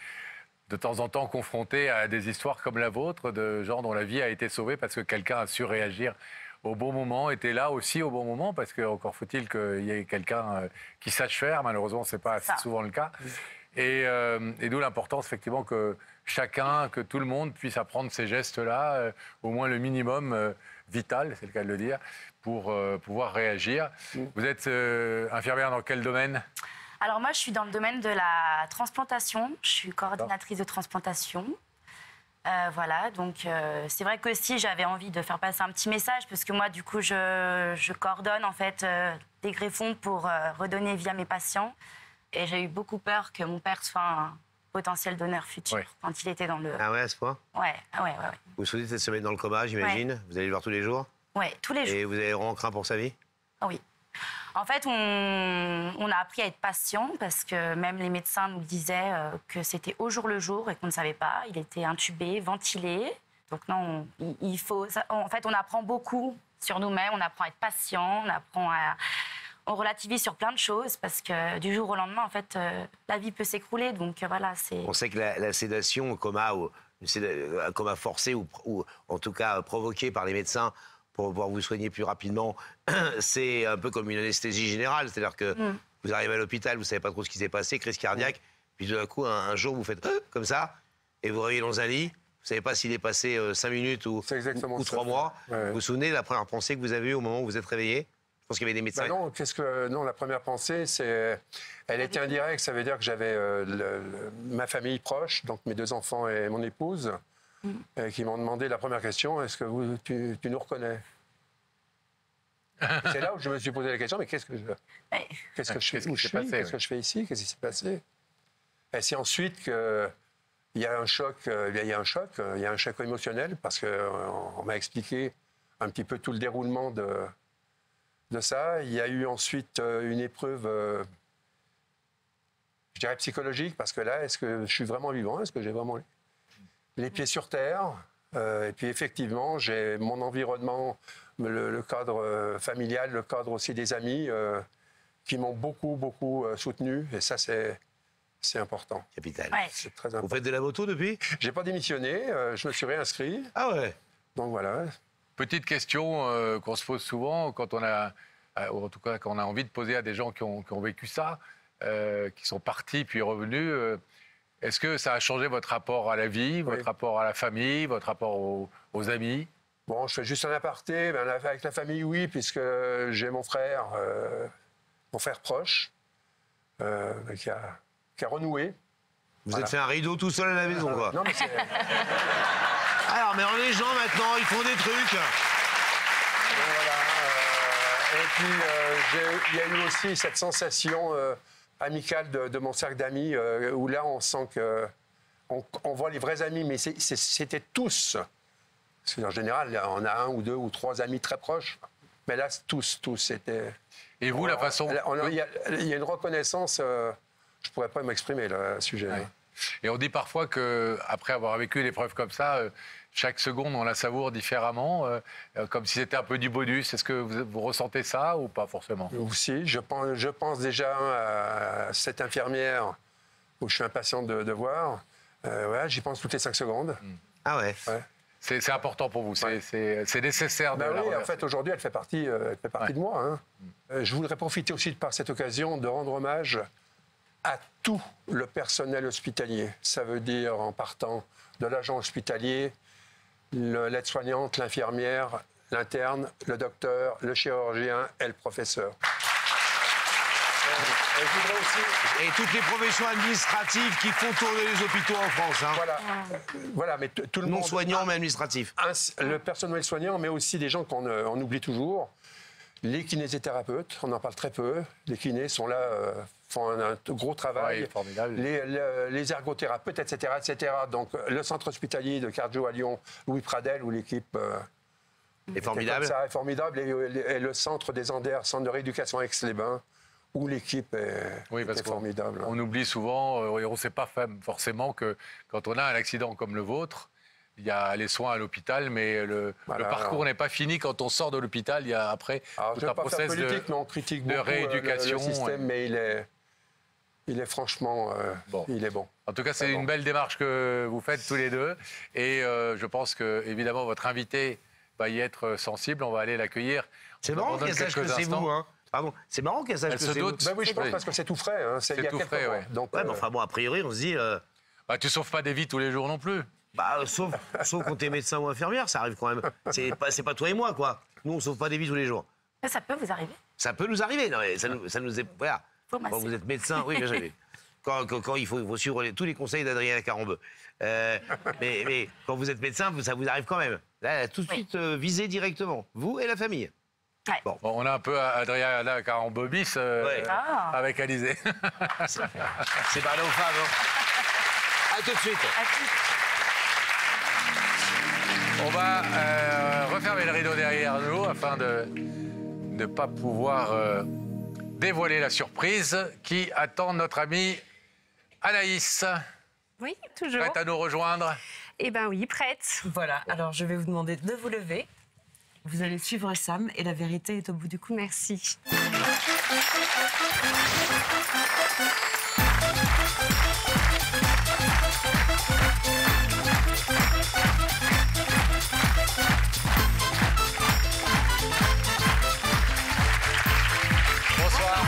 de temps en temps confronté à des histoires comme la vôtre, de gens dont la vie a été sauvée parce que quelqu'un a su réagir au bon moment, était là aussi au bon moment, parce que encore faut-il qu'il y ait quelqu'un qui sache faire. Malheureusement, ce n'est pas assez souvent le cas. Et d'où l'importance, effectivement, que chacun, que tout le monde puisse apprendre ces gestes-là, au moins le minimum vital, c'est le cas de le dire, pour pouvoir réagir. Vous êtes infirmière dans quel domaine? Alors moi, je suis dans le domaine de la transplantation. Je suis coordinatrice de transplantation. Voilà, donc c'est vrai qu'aussi j'avais envie de faire passer un petit message parce que moi, du coup, je coordonne en fait des greffons pour redonner vie à mes patients. Et j'ai eu beaucoup peur que mon père soit un potentiel donneur futur quand il était dans le... Ah ouais, à ce point? Ouais. Vous vous souvenez de cette semaine dans le coma, j'imagine? Vous allez le voir tous les jours? Ouais, tous les jours. Et vous avez vraiment craint pour sa vie? Oui. En fait, on a appris à être patient parce que même les médecins nous disaient que c'était au jour le jour et qu'on ne savait pas. Il était intubé, ventilé. Donc non, il faut... En fait, on apprend beaucoup sur nous-mêmes, on apprend à être patient, on relativise sur plein de choses parce que du jour au lendemain, en fait, la vie peut s'écrouler. Donc voilà, c'est... On sait que la sédation, un coma forcé ou en tout cas provoqué par les médecins pour pouvoir vous soigner plus rapidement, c'est un peu comme une anesthésie générale. C'est-à-dire que vous arrivez à l'hôpital, vous ne savez pas trop ce qui s'est passé, crise cardiaque, puis tout d'un coup, un jour, vous faites comme ça, et vous réveillez dans un lit, vous ne savez pas s'il est passé 5 minutes ou 3 mois. Vous vous souvenez de la première pensée que vous avez eue au moment où vous êtes réveillé? Je pense qu'il y avait des médecins. Non, la première pensée, elle était indirecte. Ça veut dire que j'avais ma famille proche, donc mes 2 enfants et mon épouse, qui m'ont demandé la première question, est-ce que tu nous reconnais? C'est là où je me suis posé la question, mais qu'est-ce que je fais? Qu'est-ce que je fais ici? Qu'est-ce qui s'est passé? Et c'est ensuite qu'il y a un choc, il y a un choc émotionnel, parce qu'on m'a expliqué un petit peu tout le déroulement de ça. Il y a eu ensuite une épreuve, je dirais psychologique, parce que là, est-ce que je suis vraiment vivant? Est-ce que j'ai vraiment les pieds sur terre? Et puis effectivement, j'ai mon environnement, le cadre familial, le cadre aussi des amis, qui m'ont beaucoup soutenu. Et ça, c'est C'est important. Capital. Ouais. C'est très important. Vous faites de la moto depuis? J'ai pas démissionné, je me suis réinscrit. Ah ouais. Donc voilà. Petite question qu'on se pose souvent quand on a, ou en tout cas quand on a envie de poser à des gens qui ont vécu ça, qui sont partis puis revenus. Est-ce que ça a changé votre rapport à la vie, votre rapport à la famille, votre rapport aux amis? Bon, je fais juste un aparté. Ben, avec la famille, oui, puisque j'ai mon frère proche, qui a renoué. Vous êtes fait un rideau tout seul à la maison, quoi. Non, mais c'est... Alors, mais les gens, maintenant, ils font des trucs. Voilà. Et puis, il y a eu aussi cette sensation amicale de mon cercle d'amis, où là, on sent que... On voit les vrais amis, mais c'était tous. Parce qu'en général, on a 1 ou 2 ou 3 amis très proches. Mais là, tous, c'était... Et vous, la façon... Il y a une reconnaissance... je ne pourrais pas m'exprimer là, à ce sujet. Ouais. Et on dit parfois qu'après avoir vécu une épreuve comme ça, chaque seconde, on la savoure différemment, comme si c'était un peu du bonus. Est-ce que vous ressentez ça ou pas forcément? Aussi, je pense déjà à cette infirmière où je suis impatient de voir. Ouais, j'y pense toutes les 5 secondes. Ah ouais, C'est important pour vous, c'est nécessaire de la oui, remercier. en fait, aujourd'hui, elle fait partie de moi. Hein. Je voudrais profiter aussi par cette occasion de rendre hommage à tout le personnel hospitalier. Ça veut dire, en partant de l'agent hospitalier, l'aide-soignante, l'infirmière, l'interne, le docteur, le chirurgien et le professeur. Et je voudrais aussi... Et toutes les professions administratives qui font tourner les hôpitaux en France. Hein. Voilà, mais tout le monde... Non soignant, mais administratif. Le personnel soignant, mais aussi des gens qu'on oublie toujours. Les kinésithérapeutes, on en parle très peu. Les kinés sont là, font un gros travail. Ouais, formidable. Les ergothérapeutes, etc., etc. Donc, le centre hospitalier de cardio à Lyon, Louis Pradel, où l'équipe... est formidable. Ça est formidable. Et le centre des Anders, centre de rééducation Aix-les-Bains, où l'équipe est formidable. On oublie souvent, on ne sait pas forcément que quand on a un accident comme le vôtre, il y a les soins à l'hôpital, mais le parcours n'est pas fini. Quand on sort de l'hôpital, il y a après tout un process de rééducation. Le système, mais il est franchement il est bon. En tout cas, c'est une belle démarche que vous faites tous les deux. Et je pense que, évidemment, votre invité va y être sensible. On va aller l'accueillir. C'est marrant qu'elle sache que c'est vous, hein. Pardon, c'est marrant qu'elle sache que c'est vous. Ben oui, je pense parce que c'est tout frais. Hein. C'est tout frais, oui. Donc, ouais, mais enfin bon, a priori, on se dit... Bah, tu sauves pas des vies tous les jours non plus. Bah, sauf quand t'es médecin ou infirmière, ça arrive quand même. C'est pas toi et moi, quoi. Nous, on sauve pas des vies tous les jours. Mais ça peut vous arriver. Ça peut nous arriver, non, mais ça nous est... Voilà. Quand vous êtes médecin, oui, bien savez. Quand il faut suivre tous les conseils d'Adrien Carambeu. Mais quand vous êtes médecin, ça vous arrive quand même. Là, tout de suite visé directement. Vous et la famille. Ouais. Bon, on a un peu Adrien Carambeu-bis avec Alizé. C'est parlé aux femmes. Hein. À tout de suite. On va refermer le rideau derrière nous afin de ne pas pouvoir dévoiler la surprise qui attend notre amie Anaïs. Oui, toujours. Prête à nous rejoindre? Eh bien oui, prête. Voilà, alors je vais vous demander de vous lever. Vous allez suivre Sam et la vérité est au bout du coup. Merci. Bonsoir.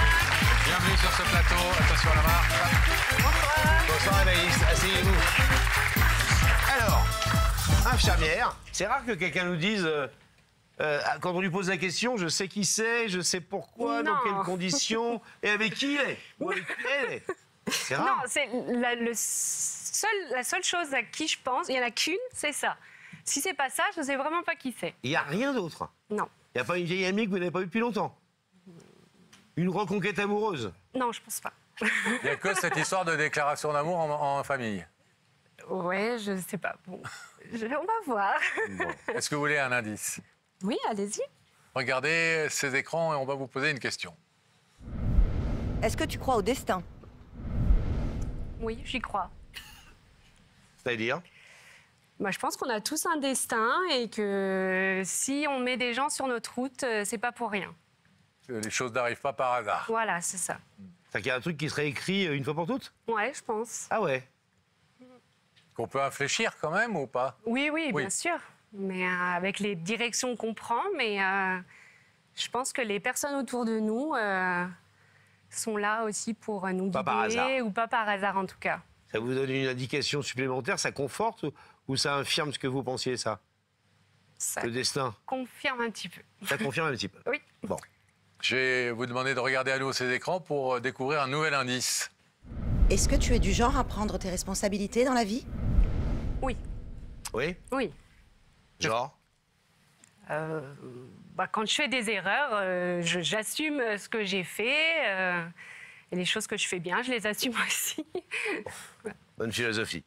Bienvenue sur ce plateau. Attention à la marche. Bonsoir. Bonsoir Anaïs, asseyez-vous. Alors, infirmière, c'est rare que quelqu'un nous dise... quand on lui pose la question, je sais qui c'est, je sais pourquoi, dans quelles conditions, et avec qui il est. Ou avec qui elle est. C'est rare. Non, c'est la seule chose à qui je pense, il n'y en a qu'une, c'est ça. Si c'est pas ça, je ne sais vraiment pas qui c'est. Il n'y a rien d'autre. Non. Il n'y a pas une vieille amie que vous n'avez pas vue depuis longtemps. Une reconquête amoureuse. Non, je pense pas. Il n'y a que cette histoire de déclaration d'amour en famille. Ouais, je sais pas. Bon, on va voir. Bon. Est-ce que vous voulez un indice? Oui, allez-y. Regardez ces écrans et on va vous poser une question. Est-ce que tu crois au destin? Oui, j'y crois. C'est-à-dire? Bah, je pense qu'on a tous un destin et que si on met des gens sur notre route, c'est pas pour rien. Les choses n'arrivent pas par hasard. Voilà, c'est ça. C'est-à-dire qu'il y a un truc qui serait écrit une fois pour toutes? Ouais, je pense. Ah ouais. Qu'on peut infléchir quand même ou pas? Oui, bien sûr. Mais avec les directions qu'on prend, mais je pense que les personnes autour de nous sont là aussi pour nous guider. Pas par hasard. Ou pas par hasard, en tout cas. Ça vous donne une indication supplémentaire? Ça conforte ou ça infirme ce que vous pensiez, ça? Ça Le destin? confirme un petit peu. Ça confirme un petit peu? Oui. Bon. Je vais vous demander de regarder à nouveau ces écrans pour découvrir un nouvel indice. Est-ce que tu es du genre à prendre tes responsabilités dans la vie? Oui. Oui? Oui. Genre? Quand je fais des erreurs, j'assume ce que j'ai fait. Et les choses que je fais bien, je les assume aussi. Bonne philosophie.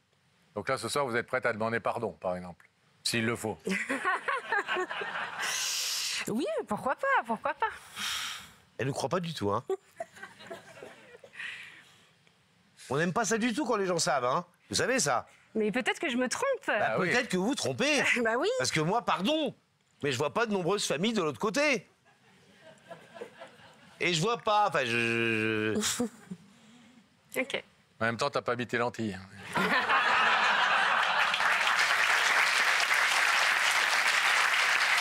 Donc là, ce soir, vous êtes prête à demander pardon, par exemple, s'il le faut. Oui, pourquoi pas. Elle ne croit pas du tout, hein. On n'aime pas ça du tout quand les gens savent, hein. Vous savez ça. Mais peut-être que je me trompe. Peut-être que vous vous trompez. Bah oui. Parce que moi, pardon, mais je vois pas de nombreuses familles de l'autre côté. Et je vois pas, enfin, Ok. En même temps, t'as pas mis tes lentilles.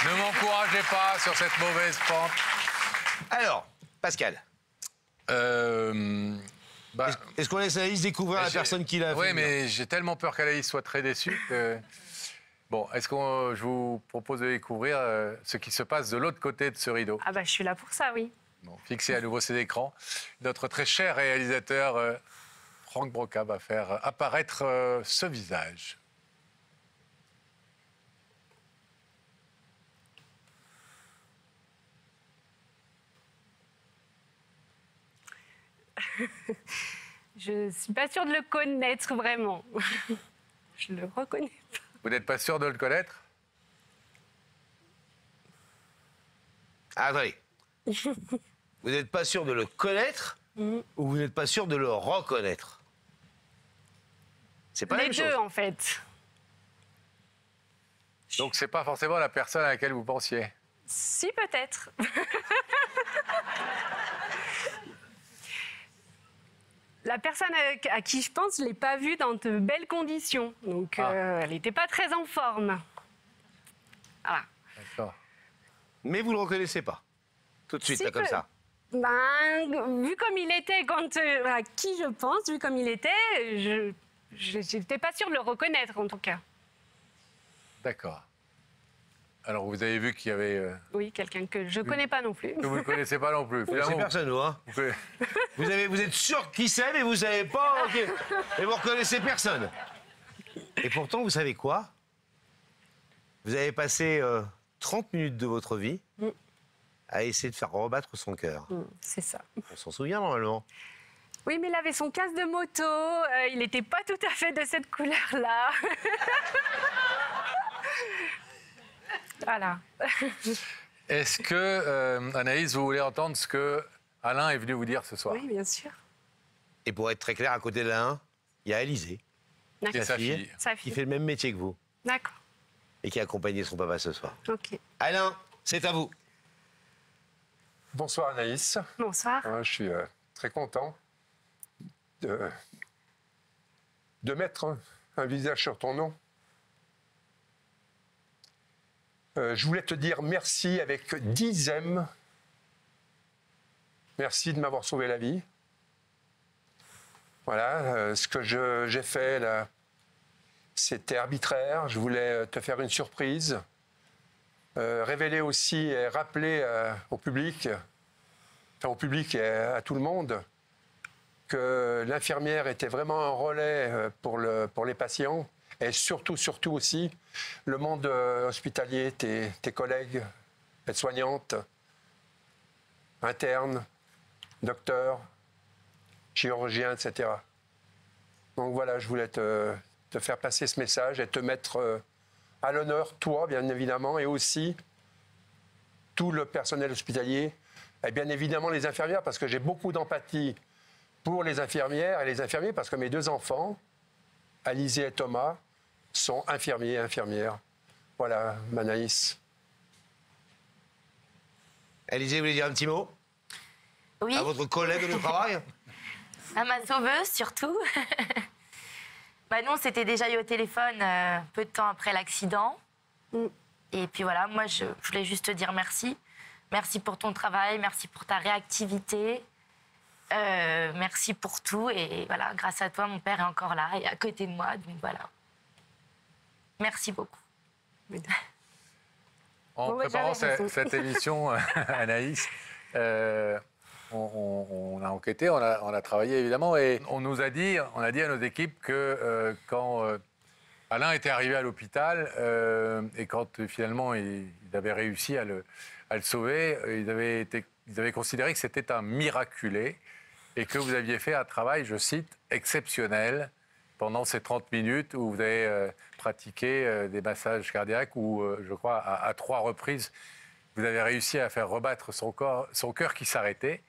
Ne m'encouragez pas sur cette mauvaise pente. Alors, Pascal. Est-ce qu'on laisse Anaïs découvrir la personne qui l'a fait? Oui, mais j'ai tellement peur qu'Anaïs soit très déçue que... Bon, je vous propose de découvrir ce qui se passe de l'autre côté de ce rideau. Ah bah, je suis là pour ça, oui. Bon, fixez à nouveau ces écrans. Notre très cher réalisateur, Franck Broca, va faire apparaître ce visage. Je suis pas sûre de le connaître vraiment. Je le reconnais pas. Vous n'êtes pas sûr de le connaître? Ah, attendez. Vous n'êtes pas sûr de le connaître ou vous n'êtes pas sûr de le reconnaître? C'est pas la même chose. Les deux, en fait. Donc, c'est pas forcément la personne à laquelle vous pensiez? Si, peut-être. La personne à qui je pense, je ne l'ai pas vue dans de belles conditions. Donc, elle n'était pas très en forme. Voilà. D'accord. Mais vous ne le reconnaissez pas? Tout de suite, Si là, comme ça? Vu comme il était, à qui je pense, vu comme il était, je n'étais pas sûre de le reconnaître, en tout cas. D'accord. Alors, vous avez vu qu'il y avait... Oui, quelqu'un que je ne connais pas non plus. Que vous ne connaissez pas non plus. Vous connaissez personne, vous, hein? Vous êtes sûr qui c'est, mais vous ne savez pas... Okay. Et vous ne reconnaissez personne. Et pourtant, vous savez quoi? Vous avez passé 30 minutes de votre vie à essayer de faire rebattre son cœur. C'est ça. On s'en souvient, normalement. Oui, mais il avait son casque de moto. Il n'était pas tout à fait de cette couleur-là. Voilà. Est-ce que, Anaïs, vous voulez entendre ce que Alain est venu vous dire ce soir? Oui, bien sûr. Et pour être très clair, à côté d'Alain, il y a Alizé, sa fille, qui fait le même métier que vous. D'accord. Et qui a accompagné son papa ce soir. Ok. Alain, c'est à vous. Bonsoir Anaïs. Bonsoir. Je suis très content de mettre un visage sur ton nom. Je voulais te dire merci avec 10 M. Merci de m'avoir sauvé la vie. Voilà, ce que j'ai fait là, c'était arbitraire. Je voulais te faire une surprise. Révéler aussi et rappeler au public, et à tout le monde, que l'infirmière était vraiment un relais pour les patients. Et surtout aussi, le monde hospitalier, tes collègues, aides-soignantes, internes, docteurs, chirurgiens, etc. Donc voilà, je voulais te faire passer ce message et te mettre à l'honneur, toi, bien évidemment, et aussi tout le personnel hospitalier, et bien évidemment les infirmières, parce que j'ai beaucoup d'empathie pour les infirmières et les infirmiers, parce que mes 2 enfants, Alizé et Thomas, sont infirmiers et infirmières. Voilà, Anaïs. Alizé, vous voulez dire un petit mot? Oui. À votre collègue de travail? À ma sauveuse, surtout. Bah, nous, on s'était déjà eu au téléphone peu de temps après l'accident. Et puis voilà, moi, je voulais juste te dire merci. Merci pour ton travail, merci pour ta réactivité. Merci pour tout. Et voilà, grâce à toi, mon père est encore là et à côté de moi. Donc voilà. Merci beaucoup. En préparant cette émission, Anaïs, on a enquêté, on a travaillé évidemment, et on a dit à nos équipes que quand Alain était arrivé à l'hôpital et quand finalement il avait réussi à le sauver, ils avaient considéré que c'était un miraculé et que vous aviez fait un travail, je cite, exceptionnel pendant ces 30 minutes où vous avez pratiqué des massages cardiaques où, je crois, à 3 reprises, vous avez réussi à faire rebattre son cœur qui s'arrêtait.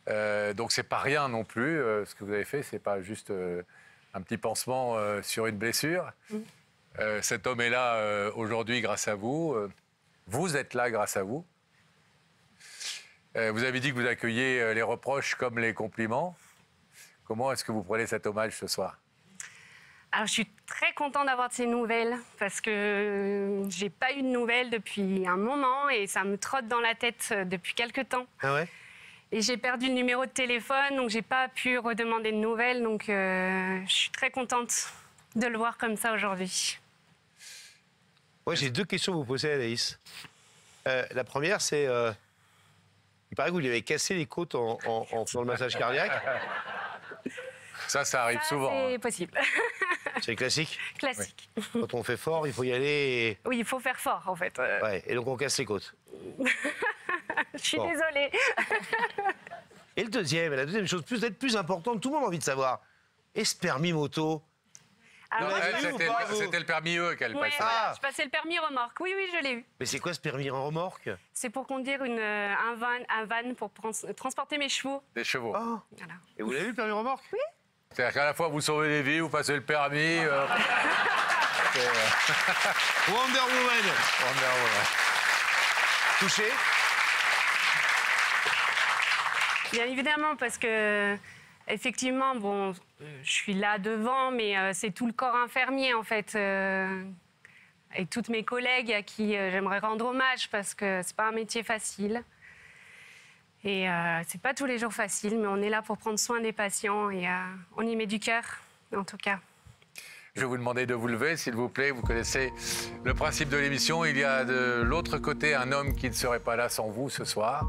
Donc c'est pas rien non plus. Ce que vous avez fait, c'est pas juste un petit pansement sur une blessure. Cet homme est là aujourd'hui grâce à vous. Vous êtes là grâce à vous. Vous avez dit que vous accueillez les reproches comme les compliments. Comment est-ce que vous prenez cet hommage ce soir? Alors, je suis très contente d'avoir de ces nouvelles parce que j'ai pas eu de nouvelles depuis un moment et ça me trotte dans la tête depuis quelques temps. Ah ouais? Et j'ai perdu le numéro de téléphone, donc j'ai pas pu redemander de nouvelles. Donc, je suis très contente de le voir comme ça aujourd'hui. Moi, j'ai 2 questions à vous poser, Anaïs. La première, c'est... il paraît que vous lui avez cassé les côtes en faisant le massage cardiaque. Ça arrive souvent. C'est possible. C'est classique? Classique. Oui. Quand on fait fort, il faut y aller et... Oui, il faut faire fort, en fait. Ouais, et donc on casse les côtes. Je suis désolée. Et la deuxième chose peut-être plus importante, tout le monde a envie de savoir. Et ce permis moto? C'était le permis E qu'elle passait. Je passais le permis remorque. Oui, je l'ai eu. Mais c'est quoi ce permis remorque? C'est pour conduire un van pour transporter mes chevaux. Des chevaux. Oh. Voilà. Et vous l'avez eu le permis remorque? Oui. C'est-à-dire qu'à la fois vous sauvez des vies, vous passez le permis. Wonder Woman. Touché? Bien évidemment, parce que effectivement, bon, je suis là devant, mais c'est tout le corps infirmier en fait, et toutes mes collègues à qui j'aimerais rendre hommage parce que c'est pas un métier facile. Et c'est pas tous les jours facile, mais on est là pour prendre soin des patients et on y met du cœur, en tout cas. Je vais vous demander de vous lever, s'il vous plaît. Vous connaissez le principe de l'émission. Il y a de l'autre côté un homme qui ne serait pas là sans vous ce soir.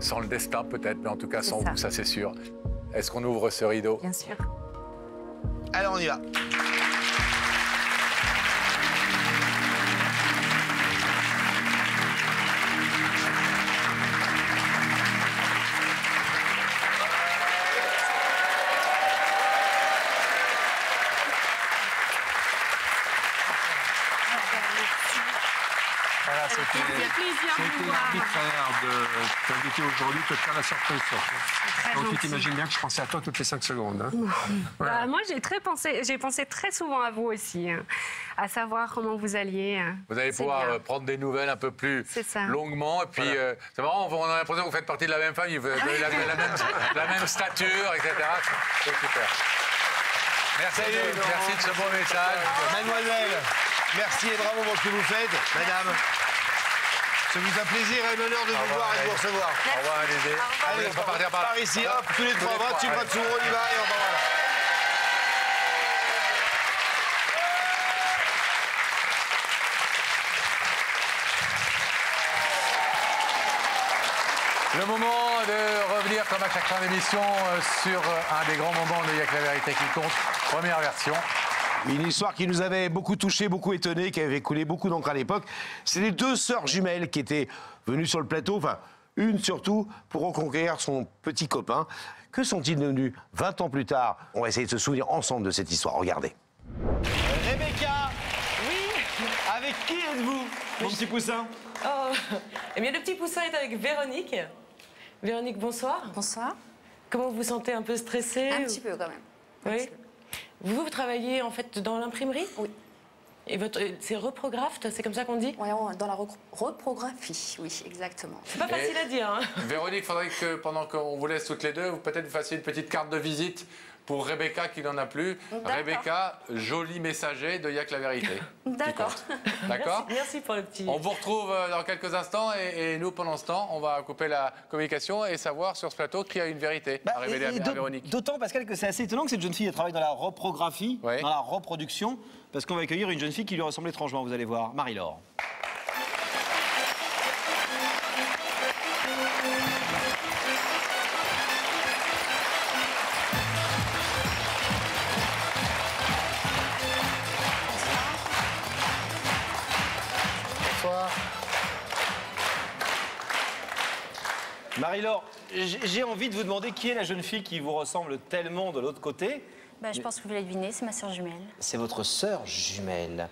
Sans le destin peut-être, mais en tout cas sans vous, ça c'est sûr. Est-ce qu'on ouvre ce rideau? Bien sûr. Alors on y va. Voilà, c'était l'arbitraire de t'inviter aujourd'hui, te faire la surprise. Donc tu t'imagines bien que je pensais à toi toutes les 5 secondes. Hein. Bah, moi, j'ai pensé très souvent à vous aussi, hein, à savoir comment vous alliez. Vous allez pouvoir prendre des nouvelles un peu plus longuement. Et puis, c'est marrant, on a l'impression que vous faites partie de la même famille, vous avez la même stature, etc. C'est super. Merci de ce beau message. Mademoiselle, merci et bravo pour ce que vous faites. Madame, ça vous a plaisir et l'honneur de vous voir et de vous recevoir. Au revoir, Alizé. Allez, on va partir par ici, hop, tous les 3 bras, tu bras dessous, on y va et on va voir. Le moment de revenir, comme à chaque fin d'émission, sur un des grands moments de Il y a que la vérité qui compte. Première version. Une histoire qui nous avait beaucoup touché, beaucoup étonné, qui avait coulé beaucoup d'encre à l'époque. C'est les 2 sœurs jumelles qui étaient venues sur le plateau, enfin, une surtout, pour reconquérir son petit copain. Que sont-ils devenus 20 ans plus tard? On va essayer de se souvenir ensemble de cette histoire. Regardez. Rebecca! Oui? Avec qui êtes-vous, mon petit poussin? Oh, eh bien, le petit poussin est avec Véronique. Véronique, bonsoir. Bonsoir. Comment vous vous sentez? Un peu stressée? Un petit peu, quand même. Oui. Vous travaillez, en fait, dans l'imprimerie? Oui. Et c'est reprographe, c'est comme ça qu'on dit? Oui, dans la reprographie, oui, exactement. C'est pas facile à dire. Hein. Véronique, il faudrait que pendant qu'on vous laisse toutes les deux, peut-être vous fassiez une petite carte de visite pour Rebecca qui n'en a plus. Rebecca, joli messager de Y'a que la vérité. D'accord. D'accord. Merci pour le petit. On vous retrouve dans quelques instants et nous, pendant ce temps, on va couper la communication et savoir sur ce plateau qui a une vérité à révéler à Véronique. D'autant, Pascal, que c'est assez étonnant que cette jeune fille travaille dans la reprographie, dans la reproduction, parce qu'on va accueillir une jeune fille qui lui ressemble étrangement, vous allez voir, Marie-Laure. Marie-Laure, j'ai envie de vous demander qui est la jeune fille qui vous ressemble tellement de l'autre côté. Je pense que vous l'avez deviné, c'est ma sœur jumelle. C'est votre sœur jumelle.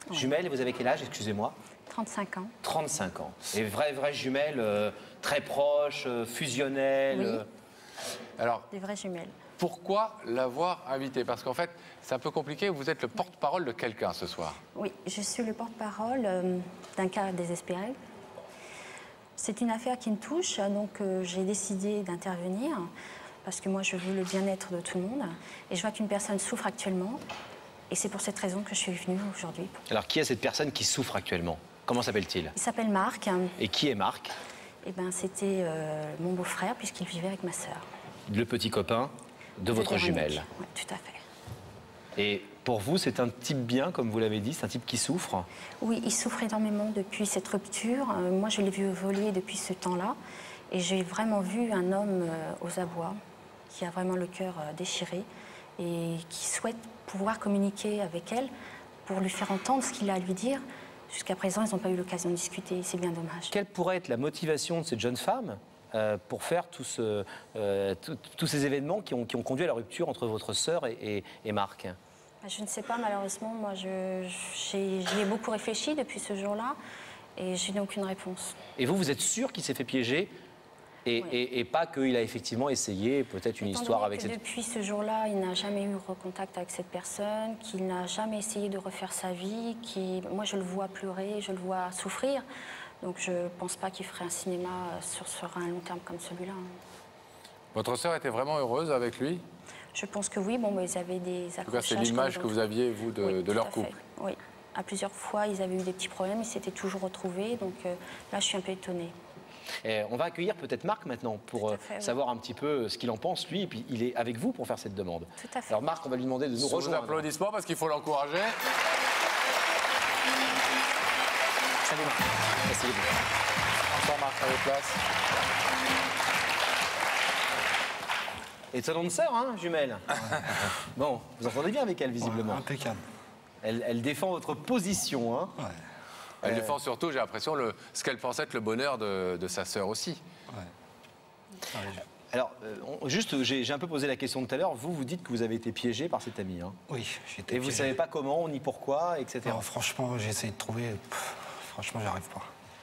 Ouais. Jumelle, vous avez quel âge, excusez-moi? 35 ans. 35 ans. Et vraie jumelle, très proche, fusionnelle. Oui. Alors, des vraies jumelles. Pourquoi l'avoir invitée? Parce qu'en fait, c'est un peu compliqué. Vous êtes le porte-parole de quelqu'un ce soir. Oui, je suis le porte-parole d'un cas désespéré. C'est une affaire qui me touche, donc j'ai décidé d'intervenir parce que moi, je veux le bien-être de tout le monde. Et je vois qu'une personne souffre actuellement. Et c'est pour cette raison que je suis venue aujourd'hui. Alors, qui est cette personne qui souffre actuellement? Comment s'appelle-t-il? Il s'appelle Marc. Et qui est Marc? Eh bien, c'était mon beau-frère, puisqu'il vivait avec ma sœur. Le petit copain de votre jumelle. Oui, tout à fait. Et pour vous, c'est un type bien, comme vous l'avez dit, c'est un type qui souffre? Oui, il souffre énormément depuis cette rupture. Moi, je l'ai vu évoluer depuis ce temps-là. Et j'ai vraiment vu un homme aux abois, qui a vraiment le cœur déchiré et qui souhaite pouvoir communiquer avec elle pour lui faire entendre ce qu'il a à lui dire. Jusqu'à présent, ils n'ont pas eu l'occasion de discuter. C'est bien dommage. Quelle pourrait être la motivation de cette jeune femme pour faire tous ces événements qui ont conduit à la rupture entre votre sœur et Marc? Je ne sais pas, malheureusement. Moi, j'y ai beaucoup réfléchi depuis ce jour-là et je n'ai aucune réponse. Et vous êtes sûr qu'il s'est fait piéger et pas qu'il a effectivement essayé peut-être une histoire avec cette... Depuis ce jour-là, il n'a jamais eu contact avec cette personne, qu'il n'a jamais essayé de refaire sa vie, moi, je le vois pleurer, je le vois souffrir. Donc, je ne pense pas qu'il ferait un cinéma sur un long terme comme celui-là. Votre sœur était vraiment heureuse avec lui? Je pense que oui. Bon, ils avaient des accrochages. En tout cas, c'est l'image que vous aviez, vous, de leur couple. Oui. À plusieurs fois, ils avaient eu des petits problèmes. Ils s'étaient toujours retrouvés. Donc là, je suis un peu étonnée. On va accueillir peut-être Marc maintenant pour savoir un petit peu ce qu'il en pense, lui. Et puis, il est avec vous pour faire cette demande. Tout à fait. Alors, Marc, on va lui demander de nous rejoindre. Sous applaudissements, parce qu'il faut l'encourager. Salut Marc. Asseyez-vous. Bonsoir Marc, à votre place. Étonnante sœur, hein, jumelle. Bon, vous entendez bien avec elle, visiblement. Impeccable. Elle défend votre position, hein. Ouais. Elle défend surtout, j'ai l'impression, ce qu'elle pensait être le bonheur de sa sœur aussi. Ouais. Alors, juste, j'ai un peu posé la question tout à l'heure. Vous dites que vous avez été piégé par cet ami. Hein. Oui, j'ai été piégé. Et vous ne savez pas comment, ni pourquoi, etc. Non, franchement, j'ai essayé de trouver. Franchement, j'arrive pas.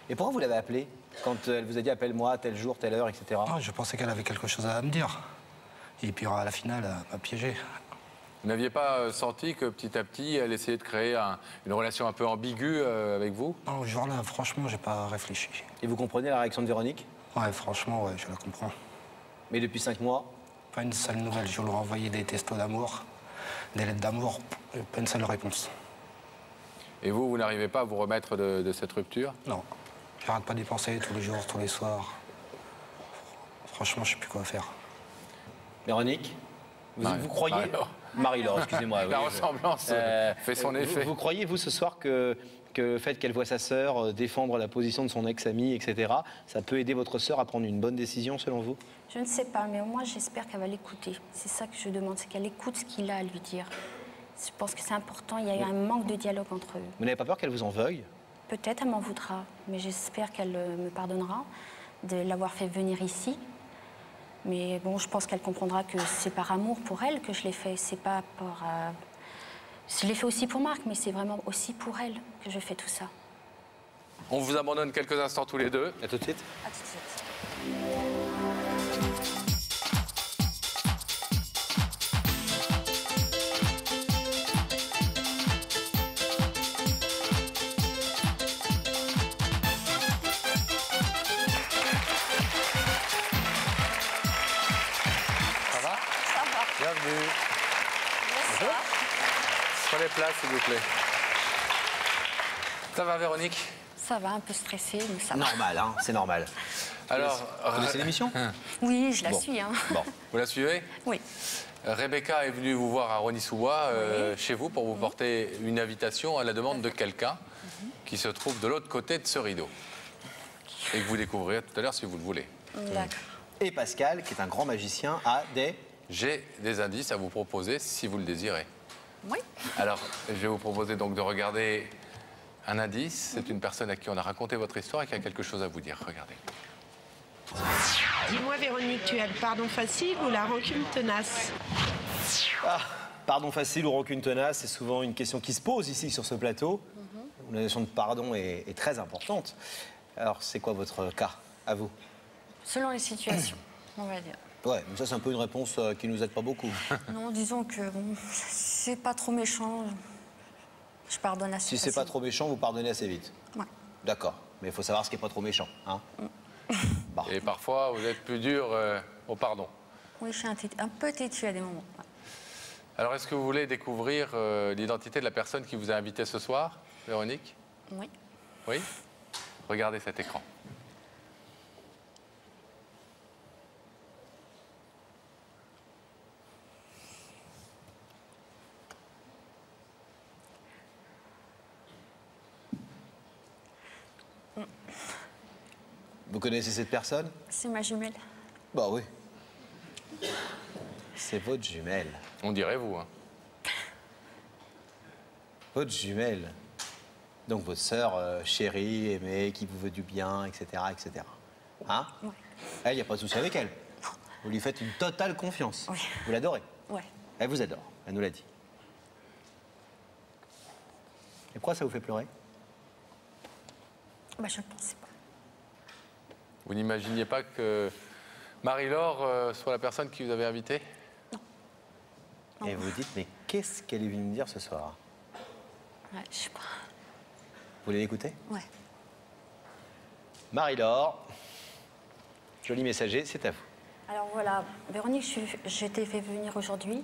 Et pourquoi vous l'avez appelée quand elle vous a dit appelle-moi tel jour, telle heure, etc. Non, je pensais qu'elle avait quelque chose à me dire. Et puis à la finale, elle m'a piégé. Vous n'aviez pas senti que petit à petit, elle essayait de créer une relation un peu ambiguë avec vous? Non, ce jour-là, franchement, j'ai pas réfléchi. Et vous comprenez la réaction de Véronique? Ouais, franchement, ouais, je la comprends. Mais depuis 5 mois? Pas une seule nouvelle. Je leur ai envoyé des textos d'amour, des lettres d'amour, pas une seule réponse. Et vous n'arrivez pas à vous remettre de cette rupture? Non. J'arrête pas d'y penser tous les jours, tous les soirs. Franchement, je sais plus quoi faire. Véronique, vous croyez... Marie-Laure, excusez-moi. La ressemblance fait son effet. Vous croyez, vous, ce soir, que le fait qu'elle voit sa sœur défendre la position de son ex-ami, etc., ça peut aider votre sœur à prendre une bonne décision, selon vous? Je ne sais pas, mais au moins, j'espère qu'elle va l'écouter. C'est ça que je demande, c'est qu'elle écoute ce qu'il a à lui dire. Je pense que c'est important, il y a eu un manque de dialogue entre eux. Vous n'avez pas peur qu'elle vous en veuille? Peut-être, elle m'en voudra, mais j'espère qu'elle me pardonnera de l'avoir fait venir ici. Mais bon, je pense qu'elle comprendra que c'est par amour pour elle que je l'ai fait. C'est pas pour... Je l'ai fait aussi pour Marc, mais c'est vraiment aussi pour elle que je fais tout ça. On vous abandonne quelques instants tous les deux. À tout de suite. À tout de suite. Bienvenue. Bonjour. Prenez place, s'il vous plaît. Ça va, Véronique? Ça va, un peu stressé, mais ça va. Normal, hein, c'est normal. Alors, vous connaissez l'émission? Oui, je la Bon. suis. Hein. Bon. Vous la suivez? Oui. Rebecca est venue vous voir à Rosny-sous-Bois, chez vous, pour vous porter une invitation à la demande de quelqu'un qui se trouve de l'autre côté de ce rideau. Et que vous découvrirez tout à l'heure si vous le voulez. D'accord. Et Pascal, qui est un grand magicien, a des... J'ai des indices à vous proposer si vous le désirez. Oui. Alors, je vais vous proposer donc de regarder un indice. C'est une personne à qui on a raconté votre histoire et qui a quelque chose à vous dire. Regardez. Dis-moi, Véronique, tu as le pardon facile ou la rancune tenace? Ah, pardon facile ou rancune tenace, c'est souvent une question qui se pose ici sur ce plateau. La notion de pardon est très importante. Alors, c'est quoi votre cas, à vous? Selon les situations, on va dire. Ouais, mais ça, c'est un peu une réponse qui nous aide pas beaucoup. Non, disons que bon, c'est pas trop méchant. Je pardonne assez Si c'est pas trop méchant, vous pardonnez assez vite. Ouais. D'accord, mais il faut savoir ce qui est pas trop méchant, hein. Bon. Et parfois, vous êtes plus dur au pardon. Oui, je suis un peu têtue à des moments. Ouais. Alors, est-ce que vous voulez découvrir l'identité de la personne qui vous a invité ce soir, Véronique? Oui. Oui? Regardez cet écran. Vous connaissez cette personne? C'est ma jumelle. Bah oui. C'est votre jumelle. On dirait vous, hein. Votre jumelle. Donc votre sœur chérie, aimée, qui vous veut du bien, etc., etc. Hein? Ouais. Elle, il n'y a pas de souci avec elle. Vous lui faites une totale confiance. Oui. Vous l'adorez. Ouais. Elle vous adore. Elle nous l'a dit. Et pourquoi ça vous fait pleurer? Bah, je ne pensais pas. Vous n'imaginiez pas que Marie-Laure soit la personne qui vous avait invité? Non. Et vous dites, mais qu'est-ce qu'elle est venue me dire ce soir? Ouais, je sais pas. Vous voulez l'écouter? Ouais. Marie-Laure, joli messager, c'est à vous. Alors voilà, Véronique, je t'ai fait venir aujourd'hui